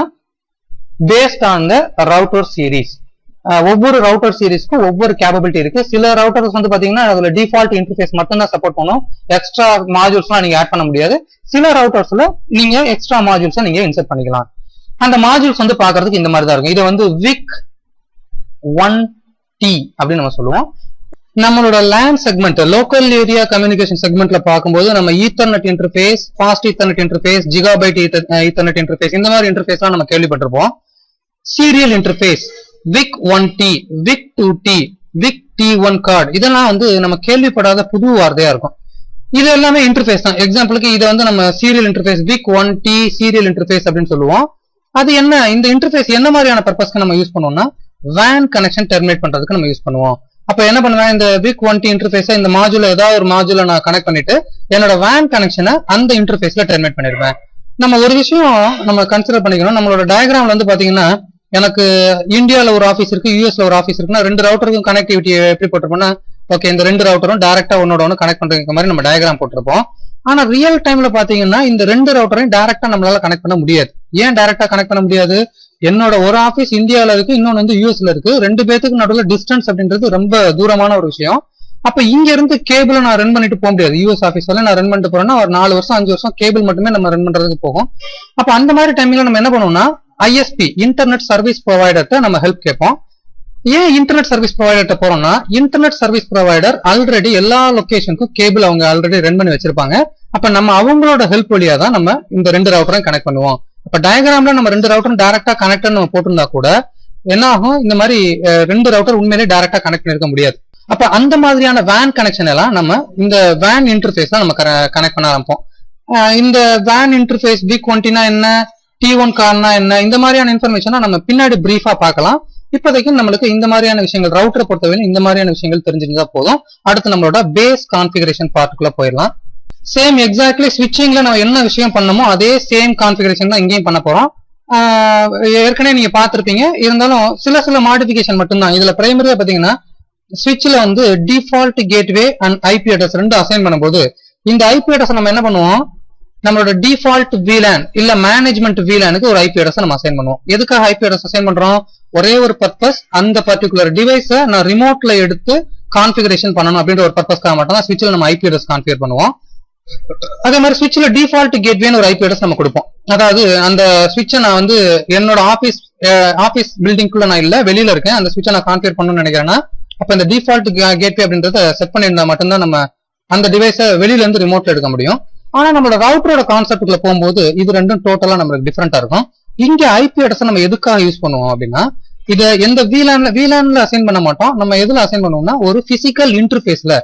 based on the router series. ஒவ்வொரு ரவுட்டர் சீரீஸ்க்கும் ஒவ்வொரு கேப்பபிலிட்டி இருக்கு. சில ரவுட்டர்ஸ் வந்து பாத்தீங்கன்னா அதுல டிஃபால்ட் இன்டர்ஃபேஸ் மட்டும் தான் சப்போர்ட் பண்ணும், எக்ஸ்ட்ரா மாஜூல்ஸ்லாம் நீங்க ஆட் பண்ண முடியாது. சில ரவுட்டர்ஸ்ல நீங்க எக்ஸ்ட்ரா மாஜூல்ஸை நீங்க இன்செர்ட் பண்ணிக்கலாம். அந்த மாஜூல்ஸ் வந்து பாக்குறதுக்கு இந்த மாதிரி தான் இருக்கும். இது வந்து விக் 1T அப்படின்னு நம்ம சொல்லுவோம். நம்மளோட LAN segment, local area communication செக்மெண்ட்ல பார்க்கும்போது நம்ம ethernet interface, fast ethernet interface, gigabyte ethernet interface இந்த மாதிரி இன்டர்ஃபேஸ்லாம் நம்ம கேள்விப்பட்டிருப்போம். சீரியல் இன்டர்ஃபேஸ், விக் 1T, விக் 2T, விக் T1 கார்டு, இதெல்லாம் வந்து நம்ம கேள்விப்படாத புது வார்த்தையா இருக்கும். இது எல்லாமே இன்டர்ஃபேஸ் தான். எக்ஸாம்பிளுக்கு இதை வந்து நம்ம சீரியல் இன்டர்ஃபேஸ் விக் 1T சீரியல் இன்டர்ஃபேஸ் அப்படின்னு சொல்லுவோம். அது என்ன, இந்த இன்டர்ஃபேஸ் என்ன மாதிரியான பர்பஸ்க்கு நம்ம யூஸ் பண்ணுவோம்னா வேன் கனெக்ஷன் டெர்மினேட் பண்றதுக்கு நம்ம யூஸ் பண்ணுவோம். அப்ப என்ன பண்ணுவேன், இந்த விக் 1T இன்டர்ஃபேஸை இந்த மாஜூல ஏதாவது ஒரு மாஜூல நான் கனெக்ட் பண்ணிட்டு என்னோட வேன் கனெக்ஷனை அந்த இன்டர்ஃபேஸ்ல டெர்மினேட் பண்ணிருப்பேன். நம்ம ஒரு விஷயம் நம்ம கன்சிடர் பண்ணிக்கணும். நம்மளோட டயக்ராம்ல வந்து பாத்தீங்கன்னா எனக்கு இந்தியாவில் ஒரு ஆஃபீஸ் இருக்கு, யூஎஸ்ல ஒரு ஆஃபீஸ் இருக்குன்னா 2 ரவுட்டருக்கும் கனெக்டிவிட்டி எப்படி போட்டிருப்போம்னா, ஓகே இந்த 2 ரவுட்டரும் டைரக்டா ஒன்னோட ஒன்று கனெக்ட் பண்ற மாதிரி நம்ம டயக்ராம் போட்டிருப்போம். ஆனா ரியல் டைம்ல பாத்தீங்கன்னா இந்த 2 ரவுட்டரையும் டைரக்டா நம்மளால கனெக்ட் பண்ண முடியாது. ஏன் டைரக்டா கனெக்ட் பண்ண முடியாது? என்னோட ஒரு ஆஃபீஸ் இந்தியாவில இருக்கு, இன்னொன்னு வந்து யூஎஸ்ல இருக்கு. 2 பேத்துக்கு நடுவில் டிஸ்டன்ஸ் அப்படின்றது ரொம்ப தூரமான ஒரு விஷயம். அப்ப இங்க இருந்து கேபிளை நான் ரன் பண்ணிட்டு போக முடியாது. யூஎஸ் ஆஃபீஸ் நான் ரன் பண்ணிட்டு போறேன்னா ஒரு 4 வருஷம் 5 வருஷம் கேபிள் மட்டுமே நம்ம ரன் பண்றதுக்கு போகும். அப்ப அந்த மாதிரி டைம்ல நம்ம என்ன பண்ணுவோம்னா ISP இன்டர்நெட் சர்வீஸ் ப்ரொவைடர்ட்ட நம்ம ஹெல்ப் கேட்போம். ஏன் இன்டர்நெட் சர்வீஸ் ப்ரொவைடர்ட்ட போறோம்னா இன்டர்நெட் சர்வீஸ் ப்ரொவைடர் ஆல்ரெடி எல்லா லொகேஷனுக்கும் கேபிள் அவங்க ஆல்ரெடி ரன் பண்ணி வச்சிருப்பாங்க. அப்ப நம்ம அவங்களோட ஹெல்ப் வழியா தான் நம்ம இந்த 2 ரவுட்டரையும் கனெக்ட் பண்ணுவோம். அப்ப டயக்ராம்ல நம்ம 2 ரவுட்டரும் டைரக்டா கனெக்ட் நம்ம போட்டிருந்தா கூட என்ன ஆகும், இந்த மாதிரி 2 ரவுட்டர் உண்மையிலேயே டைரக்டா கனெக்ட் பண்ணிருக்க முடியாது. அப்ப அந்த மாதிரியான வேன் கனெக்ஷன் எல்லாம் நம்ம இந்த வேன் இன்டர்ஃபேஸ் தான் நம்ம கனெக்ட் பண்ண ஆரம்பிப்போம். இந்த வேன் இன்டர்ஃபேஸ் விக் 1T என்ன, T1 கார்னா என்ன, இந்த மாதிரியான இன்ஃபர்மேஷனை நம்ம பின்னாடி பிரீஃபா பார்க்கலாம். இப்போதைக்கு நம்மளுக்கு இந்த மாதிரியான விஷயங்கள் ரவுட்டரை பொறுத்தவரை இந்த மாதிரியான விஷயங்கள் தெரிஞ்சிருந்தா போதும். அடுத்து நம்மளோட பேஸ் கான்ஃபிகரேஷன் பார்ட்டுக்குள்ள போயிடலாம். சேம் எக்ஸாக்ட்லி ஸ்விட்சிங்ல நம்ம என்ன விஷயம் பண்ணமோ அதே சேம் கான்ஃபிகரேஷன் தான் இங்கேயும் பண்ண போறோம். ஏற்கனவே நீங்க பார்த்திருப்பீங்க, இருந்தாலும் சில மாடிஃபிகேஷன் மட்டும்தான். இதுல பிரைமரியா பாத்தீங்கன்னா ஸ்விட்ச்ல வந்து default gateway and IP address 2 assign பண்ணும்போது இந்த ஐபி அட்ரஸ் நம்ம என்ன பண்ணுவோம், நம்மளோட டிஃபால்ட் VLAN இல்ல மேனேஜ்மெண்ட் VLANக்கு ஒரு ஐபி அட்ரஸ் நம்ம அசைன் பண்ணுவோம். எதுக்காக ஐபி அட்ரஸ் அசைன் பண்றோம்? ஒரே ஒரு பர்பஸ், அந்த பர்டிகுலர் டிவைஸை நான் ரிமோட்ல எடுத்து கான்ஃபிகரேஷன் பண்ணணும் அப்படின்ற ஒரு பர்பஸ்க்காக மட்டும் தான் ஸ்விட்ச்ல நம்ம ஐபி அட்ரஸ் கான்ஃபிகர் பண்ணுவோம். அதே மாதிரி ஸ்விட்ச்ல டிஃபால்ட் கேட்வேன்னு ஒரு ஐபி அட்ரஸ் நம்ம கொடுப்போம். அதாவது அந்த ஸ்விட்சை நான் வந்து என்னோட ஆபீஸ் பில்டிங்குள்ள நான் இல்ல, வெளியில இருக்கேன், அந்த ஸ்விட்சை நான் கான்ஃபிகர் பண்ணணும்னு நினைக்கிறேன்னா அப்ப இந்த டிஃபால்ட் கேட்வே அப்படின்றத செட் பண்ணியிருந்தா மட்டும்தான் நம்ம அந்த டிவைஸை வெளியில இருந்து ரிமோட்ல எடுக்க முடியும். ஆனா நம்மளோட ரவுட்டரோட கான்செப்ட்ல போகும்போது இது ரெண்டும் டோட்டலா நம்மளுக்கு டிஃபரெண்டா இருக்கும். இங்க ஐபி அட்ரஸ் நம்ம எதுக்காக யூஸ் பண்ணுவோம் அப்படின்னா, இதை எந்த VLANல அசைன் பண்ண மாட்டோம். நம்ம எதுல அசைன் பண்ணுவோம்னா ஒரு பிசிக்கல் இன்டர்ஃபேஸ்ல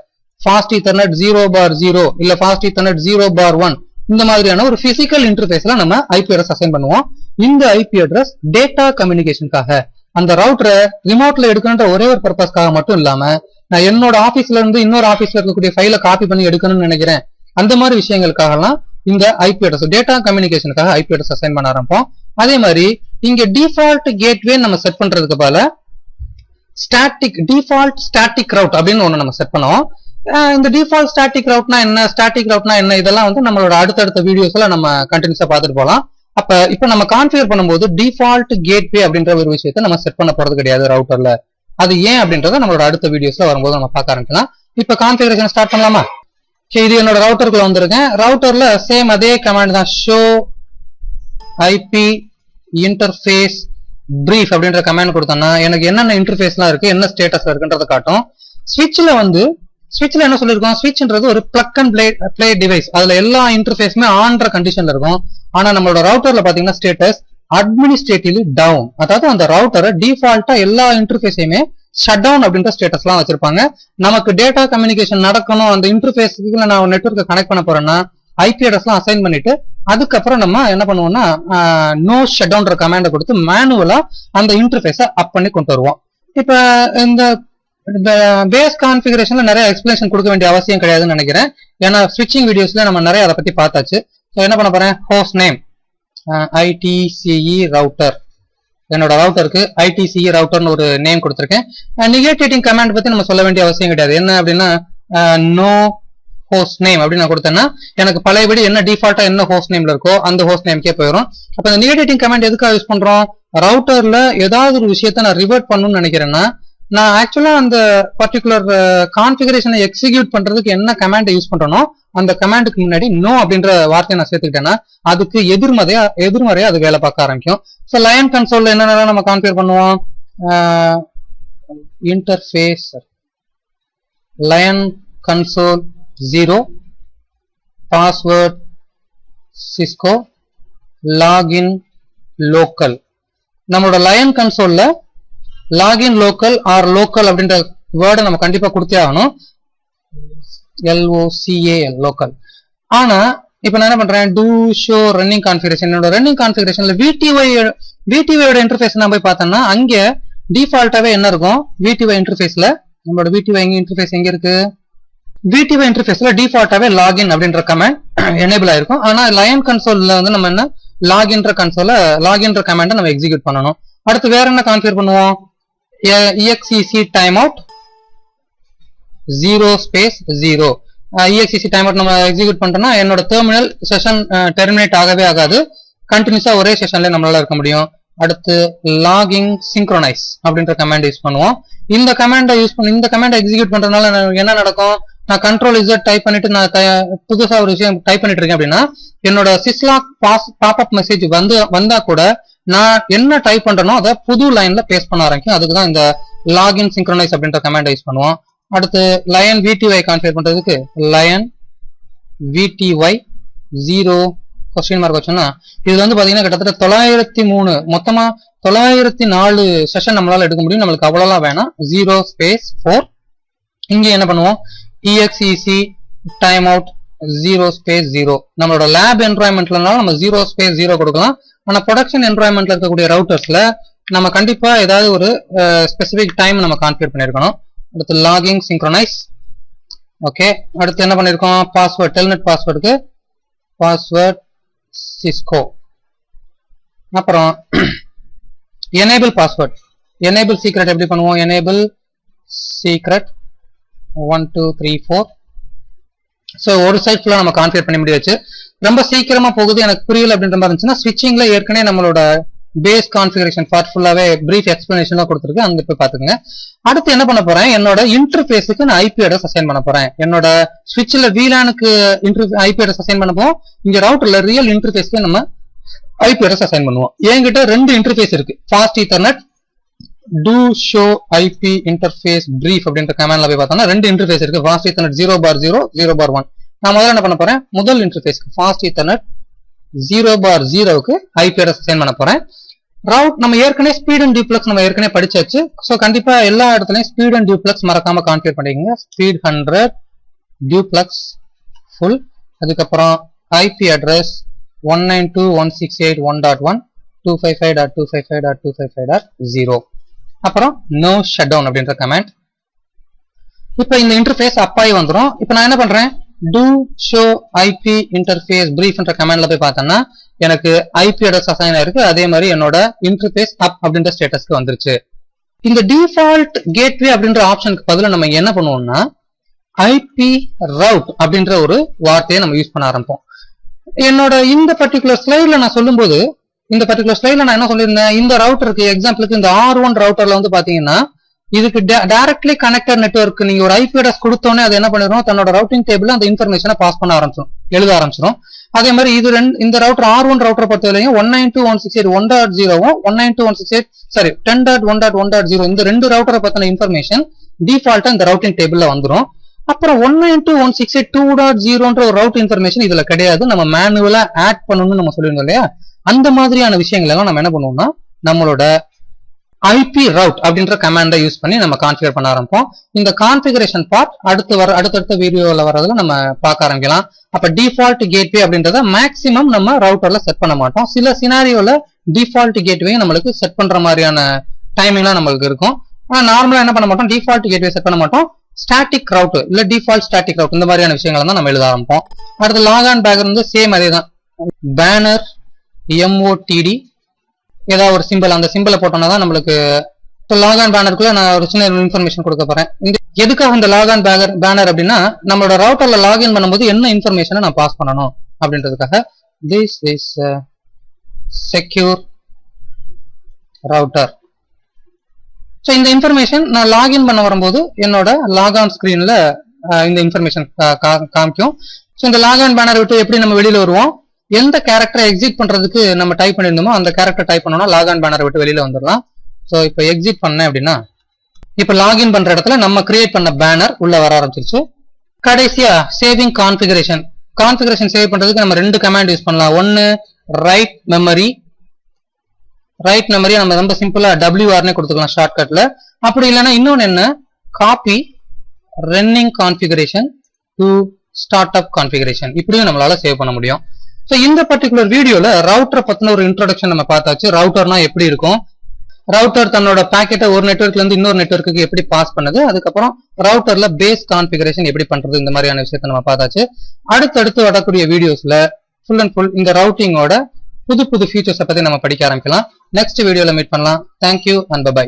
ஃபாஸ்ட் ஈத்தர்நெட் 0/0 இல்ல ஃபாஸ்ட் ஈத்தர்நெட் 0/1 இந்த மாதிரியான ஒரு பிசிக்கல் இன்டர்ஃபேஸ்ல நம்ம ஐபி அட்ரஸ் அசைன் பண்ணுவோம். இந்த ஐபி அட்ரஸ் டேட்டா கம்யூனிகேஷனுக்காக, அந்த ரவுட்டரை ரிமோட்ல எடுக்கணுன்ற ஒரே ஒரு பர்பஸ்க்காக மட்டும் இல்லாம, நான் என்னோட ஆபீஸ்ல இருந்து இன்னொரு ஆபீஸ்ல இருக்கக்கூடிய ஃபைலை காப்பி பண்ணி எடுக்கணும்னு நினைக்கிறேன், அந்த மாதிரி விஷயங்களுக்காகலாம் இந்த ஐபி அட்ரஸ் டேட்டா கம்யூனிகேஷனுக்காக ஐபி அட்ரஸ் அசைன் பண்ண ஆரம்பிப்போம். அதே மாதிரி இங்க டிஃபால்ட் கேட்வே நம்ம செட் பண்றதுக்கு பதிலா டிஃபால்ட் ஸ்டாட்டிக் ரவுட் அப்படின்னு ஒண்ணு நம்ம செட் பண்ணுவோம். இந்த டிஃபால்ட் ஸ்டாட்டிக் ரவுட்னா என்ன, ஸ்டாட்டிக் ரவுட்னா என்ன, இதெல்லாம் வந்து நம்மளோட அடுத்தடுத்த வீடியோஸ்ல நம்ம கண்டினியூஸா பார்த்துட்டு போகலாம். இப்ப நம்ம கான்ஃபிகர் பண்ணும்போது டிஃபால்ட் கேட்வே அப்படின்ற ஒரு விஷயத்தை நம்ம செட் பண்ண போறது கிடையாது ரவுட்டர்ல. அது ஏன் அப்படின்றத நம்மளோட அடுத்த வீடியோஸ்ல வரும்போது நம்ம பார்க்க ஆரம்பிக்கலாம். இப்ப கான்ஃபிகரேஷன் ஸ்டார்ட் பண்ணலாமா? இது என்னோட ரவுட்டருக்குள்ள வந்திருக்கேன். ரவுட்டர்ல சேம் அதே கமாண்ட் தான், ஷோ ஐபி இன்டர்ஃபேஸ் பிரீஃப் அப்படின்ற கமாண்ட் கொடுத்தோம்னா எனக்கு என்னென்ன இன்டர்ஃபேஸ்லாம் இருக்கு, என்ன ஸ்டேட்டஸ்ல இருக்குன்றத காட்டும். ஸ்விட்ச்ல என்ன சொல்லிருக்கோம், ஸ்விட்ச்ன்றது ஒரு பிளக் அண்ட் பிளே டிவைஸ், அதுல எல்லா இன்டர்ஃபேஸுமே ஆன்ற கண்டிஷன்ல இருக்கும். ஆனா நம்மளோட ரவுட்டர்ல பாத்தீங்கன்னா ஸ்டேட்டஸ் அட்மினிஸ்ட்ரேட்டிவ்லி டவுன், அதாவது அந்த ரவுட்டரை டிஃபால்ட்டா எல்லா இன்டர்ஃபேஸையுமே ஷட் டவுன் அப்படின்ற ஸ்டேட்டஸ்லாம் வச்சிருப்பாங்க. நமக்கு டேட்டா கம்யூனிகேஷன் நடக்கணும், அந்த இன்டர்ஃபேஸ்க்கு நான் நெட்வொர்க்கை கனெக்ட் பண்ண போறேன்னா ஐபி அட்ரஸ்லாம் அசைன் பண்ணிட்டு அதுக்கப்புறம் நம்ம என்ன பண்ணுவோம்னா நோ ஷட் டவுன்ற கமாண்டை கொடுத்து மேனுவலா அந்த இன்டர்ஃபேஸை அப் பண்ணி கொண்டு வருவோம். இப்ப இந்த பேஸ் கான்ஃபிகரேஷன்ல நிறைய எக்ஸ்பிளேஷன் கொடுக்க வேண்டிய அவசியம் கிடையாதுன்னு நினைக்கிறேன். ஏன்னா ஸ்விட்சிங் வீடியோஸ்ல நம்ம நிறைய அதை பத்தி பார்த்தாச்சு. என்ன பண்ண போறேன், ஹோஸ்ட் நேம் ITCE ரவுட்டர், என்னோட ரவுட்டருக்கு ITCE ரவுட்டர்னு ஒரு நேம் கொடுத்துருக்கேன். நெகேட்டிங் கமாண்ட் பத்தி நம்ம சொல்ல வேண்டிய அவசியம் கிடையாது. என்ன அப்படின்னா நோ ஹோஸ்ட் நேம் அப்படின்னு நான் கொடுத்தேன்னா எனக்கு பழையபடி என்ன டிஃபால்ட்டா என்ன ஹோஸ்ட் நேம்ல இருக்கோ அந்த ஹோஸ்ட் நேம்க்கே போயிடும். அப்ப இந்த நெகேட்டிங் கமாண்ட் எதுக்காக யூஸ் பண்றோம், ரவுட்டர்ல ஏதாவது ஒரு விஷயத்த நான் ரிவர்ட் பண்ணணும்னு நினைக்கிறேன்னா நான் ஆக்சுவலா அந்த பர்டிகுலர் கான்ஃபிகரேஷனை எக்ஸிக்யூட் பண்றதுக்கு என்ன கமாண்டை யூஸ் பண்றனோ அந்த கமாண்டுக்கு முன்னாடி நோ அப்படின்ற வார்த்தையை நான் சேர்த்துக்கிட்டேன்னா அதுக்கு எதிர்மறையா அது வேலை பார்க்க ஆரம்பிக்கும். ஸோ லயன் கன்சோல்ல என்னென்ன நம்ம கான்ஃபிகர் பண்ணுவோம், interface line console 0 password Cisco login local. நம்மளோட லயன் கன்சோல்ல லாகின் லோக்கல் ஆர் லோக்கல் அப்படின்ற வேர்டை நம்ம கண்டிப்பா கொடுத்தே ஆகணும், LOCAL லோக்கல். ஆனா இப்ப நான் என்ன பண்றேன், டூ ஷோ ரன்னிங் கான்ஃபிகரேஷன், என்னோட ரன்னிங் கான்ஃபிகரேஷன்ல VTY இன்டர்ஃபேஸ் நான் போய் பார்த்தோம்னா அங்க டிஃபால்ட்டாவே என்ன இருக்கும், VTY இன்டர்ஃபேஸ்ல நம்மளோட VTY இன்டர்ஃபேஸ் எங்க இருக்கு, VTY இன்டர்ஃபேஸ்ல டிஃபால்ட்டாவே லாகின் அப்படின்ற கமாண்ட் எனேபிள் ஆயிருக்கும். ஆனா லயன் கன்சோல்ல வந்து நம்ம என்ன லாகின்ற கமாண்டை நம்ம எக்ஸிக்யூட் பண்ணணும். அடுத்து வேற என்ன கான்ஃபிகர் பண்ணுவோம், EXEC time out 0/0. EXEC time out நம்ம எக்ஸிக்யூட் பண்றோம்னா என்னோட டெர்மினல் செஷன் டெர்மினேட் ஆகவே ஆகாது, கண்டினியூஸா ஒரே செஷன்ல நம்மளால இருக்க முடியும். அடுத்து லாகிங் சிங்க்ரோனைஸ் அப்படின்ற கமாண்ட் யூஸ் பண்ணுவோம். இந்த கமாண்டை எக்ஸிக்யூட் பண்றதுனால என்ன நடக்கும், நான் Ctrl+Z டைப் பண்ணிட்டு நான் புதுசா ஒரு விஷயம் டைப் பண்ணிட்டு இருக்கேன் அப்படின்னா என்னோட சிஸ்லாக் பாப்அப் மெசேஜ் வந்தா கூட நான் என்ன டைப் பண்றேனோ அதை புது லைன்ல பேஸ்ட் பண்ண ஆரம்பிக்கும். அதுக்கு தான் இந்த லாகின் சிங்க்ரோனைஸ் அப்படின்ற கமாண்டை யூஸ் பண்ணுவோம். அடுத்து லயன் VTY கான்ஃபிகர் பண்றதுக்கு லயன் VTY 0 கொஸ்டின் மார்க் வச்சோம்னா இது வந்து பாத்தீங்கன்னா கிட்டத்தட்ட 903 மொத்தமா 904 செஷன் நம்மளால எடுக்க முடியும். நம்மளுக்கு அவ்வளவுலாம் வேணாம், 0/4. இங்க என்ன பண்ணுவோம், EXEC டைம் அவுட் 0/0. நம்மளோட லேப் என்வரான்மெண்ட்லனால நம்ம 0/0 கொடுக்கலாம். ஆனா ப்ரொடக்ஷன் என்வரான்மெண்ட்ல இருக்கக்கூடிய ரவுட்டர்ஸ்ல நம்ம கண்டிப்பா ஏதாவது ஒரு ஸ்பெசிபிக் டைம் நம்ம கான்ஃபிகர் பண்ணிருக்கணும். அடுத்து லாகிங் சிங்க்ரோனைஸ். ஓகே, அடுத்து என்ன பண்ணிருக்கோம், பாஸ்வேர்ட் டெல்நெட் பாஸ்வேர்டுக்கு பாஸ்வேர்ட் சிஸ்கோ. அப்புறம் எனேபிள் பாஸ்வேர்ட், எனேபிள் சீக்ரெட் எப்படி பண்ணுவோம், எனேபிள் சீக்ரெட் 1 2 3 4. ஸோ ஒரு சைட் ஃபுல்லாக நம்ம கான்ஃபிகர் பண்ணி முடியாச்சு. ரொம்ப சீக்கிரமா போகுது எனக்கு புரியல அப்படின்ற மாதிரி இருந்துச்சுன்னா ஸ்விட்சிங்ல ஏற்கனவே நம்மளோட பேஸ் கான்ஃபிகரேஷன் பார்ட் ஃபுல்லாவே பிரீஃப் எக்ஸ்பிளனேஷன் தான் கொடுத்துருக்கு, அங்க போய் பாத்துக்கோங்க. அடுத்து என்ன பண்ண போறேன், என்னோட இன்டர்ஃபேஸுக்கு நான் ஐபி அட்ரஸ் அசைன் பண்ண போறேன். என்னோட ஸ்விட்ச்ல VLAN-க்கு ஐபி அட்ரஸ் அசைன் பண்ணப்போ இங்க ரவுட்டர்ல ரியல் இன்டர்ஃபேஸ்க்கு நம்ம ஐபி அட்ரஸ் அசைன் பண்ணுவோம். என்கிட்ட 2 இன்டர்ஃபேஸ் இருக்கு, fast ethernet do show IP interface brief அப்படின்ற கமாண்ட்ல போய் பார்த்தோம்னா 2 இன்டர்ஃபேஸ் இருக்கு, ஃபாஸ்ட் ஈத்தர்நெட் 0/0 0/1. நான் முதல்ல என்ன பண்ண போறேன், முதல் இன்டர்ஃபேஸ்க்கு ஃபாஸ்ட் ஈத்தர்நெட் 0/0க்கு ஐபி அட்ரஸ் அசைன் பண்ண போறேன். ரவுட் நம்ம ஏற்கனவே ஸ்பீட் அண்ட் டியூப்ளெக்ஸ் நம்ம ஏற்கனவே படிச்சாச்சு. ஸோ கண்டிப்பா எல்லா இடத்துலயும் ஸ்பீட் அண்ட் டியூப்ளெக்ஸ் மறக்காம கான்ஃபிகர் பண்ணிக்கோங்க. ஸ்பீட் 100 டியூப்ளெக்ஸ் ஃபுல், அதுக்கப்புறம் ஐபி அட்ரஸ் 192.168.1.1 255.255.255.0, அப்புறம் நோ ஷட் டவுன் அப்படின்ற கமெண்ட். இப்போ இந்த இன்டர்ஃபேஸ் அப்பாய் வந்துடும். இப்போ நான் என்ன பண்றேன், do show IP interface brief என்ற கமாண்ட்ல போய் பார்த்தோம்னா எனக்கு ஐபி அட்ரஸ் அசைன் ஆயிருக்கு. அதே மாதிரி என்னோட இன்டர்ஃபேஸ் அப் அப்படின்ற ஸ்டேட்டஸ்க்கு வந்துருச்சு. இந்த டிஃபால்ட் கேட்வே அப்படின்ற ஆப்ஷனுக்கு பதிலா நம்ம என்ன பண்ணுவோம்னா ஐபி ரவுட் அப்படின்ற ஒரு வார்த்தையை நம்ம யூஸ் பண்ண ஆரம்பிப்போம். என்னோட இந்த பர்டிகுலர் ஸ்லைட்ல நான் சொல்லும்போது, இந்த பர்டிகுலர் ஸ்லைட்ல நான் என்ன சொல்லியிருந்தேன், இந்த ரவுட்டருக்கு எக்ஸாம்பிளுக்கு இந்த R1 ரவுட்டர்ல வந்து பாத்தீங்கன்னா இதுக்கு டைரக்ட்லி கனெக்டட் நெட்வொர்க் நீங்க ஒரு ஐபி அட்ரஸ் கொடுத்தோன்னே அது என்ன பண்ணிடும், தன்னோட ரவுட்டிங் டேபிள் அந்த இன்ஃபர்மேஷனை பாஸ் பண்ண ஆரம்பிச்சிடும், எழுத ஆரம்பிச்சிடும். அதே மாதிரி இந்த ரவுட்டர் R1 ரவுட்டர் பொறுத்தவரையும் 192.168.1.0வும் 10.1.1.0 இந்த 2 ரவுட்டரை பத்தின இன்ஃபர்மேஷன் டிஃபால்ட்டா இந்த ரவுட்டிங் டேபிள்ல வந்துடும். அப்புறம் 192.168.2.0ன்ற ஒரு ரவுட் இன்ஃபர்மேஷன் இதுல கிடையாது, நம்ம மேனுவலா ஆட் பண்ணணும்னு நம்ம சொல்லியிருந்தோம் இல்லையா. அந்த மாதிரியான விஷயங்கள் எல்லாம் நம்ம என்ன பண்ணுவோம்னா நம்மளோட ஐபி ரவுட் அப்படின்ற கமாண்டை யூஸ் பண்ணி நம்ம கான்ஃபிகர் பண்ண ஆரம்பிப்போம். இந்த கான்ஃபிகரேஷன் பார்ட் அடுத்தடுத்த வீடியோல வரதுல நம்ம பார்க்க ஆரம்பிக்கலாம். அப்ப டிஃபால்ட் கேட்வே அப்படின்றத மேக்ஸிமம் நம்ம ரவுட்டர்ல செட் பண்ண மாட்டோம். சில சினாரியோல டிஃபால்ட் கேட்வே நம்மளுக்கு செட் பண்ற மாதிரியான டைமிங்லாம் நம்மளுக்கு இருக்கும். ஆனா நார்மலா என்ன பண்ண மாட்டோம், டிஃபால்ட் கேட்வே செட் பண்ண மாட்டோம். ஸ்டாட்டிக் ரவுட் இல்ல டிஃபால்ட் ஸ்டாட்டிக் ரவுட் இந்த மாதிரியான விஷயங்கள் தான் நம்ம எழுத ஆரம்பிப்போம். அடுத்து லாக் ஆன் பேக்கர் வந்து சேம் அதே தான், பேனர் MOTD ஏதாவது ஒரு சிம்பிள், அந்த சிம்பிளை போட்டோம்னா தான் நம்மளுக்கு லாக் ஆன் பேனருக்குள்ள நான் ஒரு சின்ன இன்ஃபர்மேஷன் கொடுக்க போறேன். எதுக்காக இந்த லாக் ஆன் பேனர் அப்படின்னா நம்மளோட ரவுட்டர்ல லாகின் பண்ணும்போது என்ன இன்ஃபர்மேஷனை நான் பாஸ் பண்ணணும் அப்படின்றதுக்காக this is secure router. So இந்த இன்ஃபர்மேஷன் நான் லாகின் பண்ண வரும்போது என்னோட லாக் ஆன் ஸ்கிரீன்ல இந்த இன்ஃபர்மேஷன் காமிக்கும். ஸோ இந்த லாக் ஆன் பேனர் விட்டு எப்படி நம்ம வெளியில வருவோம், எந்த கேரக்டரை எக்ஸிட் பண்றதுக்கு நம்ம டைப் பண்ணிருந்தோமோ அந்த கேரக்டர் டைப் பண்ணோம்னா லாக் ஆன் பேனர் விட்டு வெளியில வந்துடலாம். ஸோ இப்போ எக்ஸிட் பண்ணேன் அப்படின்னா இப்போ லாகின் பண்ற இடத்துல நம்ம கிரியேட் பண்ண பேனர் உள்ள வர ஆரம்பிச்சிருச்சு. கடைசியா சேவிங் கான்ஃபிகரேஷன் சேவ் பண்றதுக்கு நம்ம 2 கமாண்ட் யூஸ் பண்ணலாம். ஒன்னு ரைட் மெமரி நம்ம ரொம்ப சிம்பிளா WRனே கொடுத்துக்கலாம் ஷார்ட்கட்ல. அப்படி இல்லைன்னா இன்னொன்னு என்ன, copy running configuration to start up configuration, இப்படியும் நம்மளால சேவ் பண்ண முடியும். ஸோ இந்த பர்டிகுலர் வீடியோல ரவுட்டரை பத்தின ஒரு இன்ட்ரோடக்ஷன் நம்ம பார்த்தாச்சு. ரவுட்டர்னா எப்படி இருக்கும், ரவுட்டர் தன்னோட பாக்கெட்டை ஒரு நெட்வொர்க்ல இருந்து இன்னொரு நெட்வொர்க்கு எப்படி பாஸ் பண்ணுது, அதுக்கப்புறம் ரவுட்டர்ல பேஸ் கான்ஃபிகரேஷன் எப்படி பண்றது, இந்த மாதிரியான விஷயத்தை நம்ம பார்த்தாச்சு. அடுத்தடுத்து வரக்கூடிய வீடியோஸ்ல ஃபுல் அண்ட் ஃபுல் இந்த ரவுட்டிங்கோட புது ஃபீச்சர்ஸை பத்தி நம்ம படிக்க ஆரம்பிக்கலாம். நெக்ஸ்ட் வீடியோல மீட் பண்ணலாம். Thank you and by.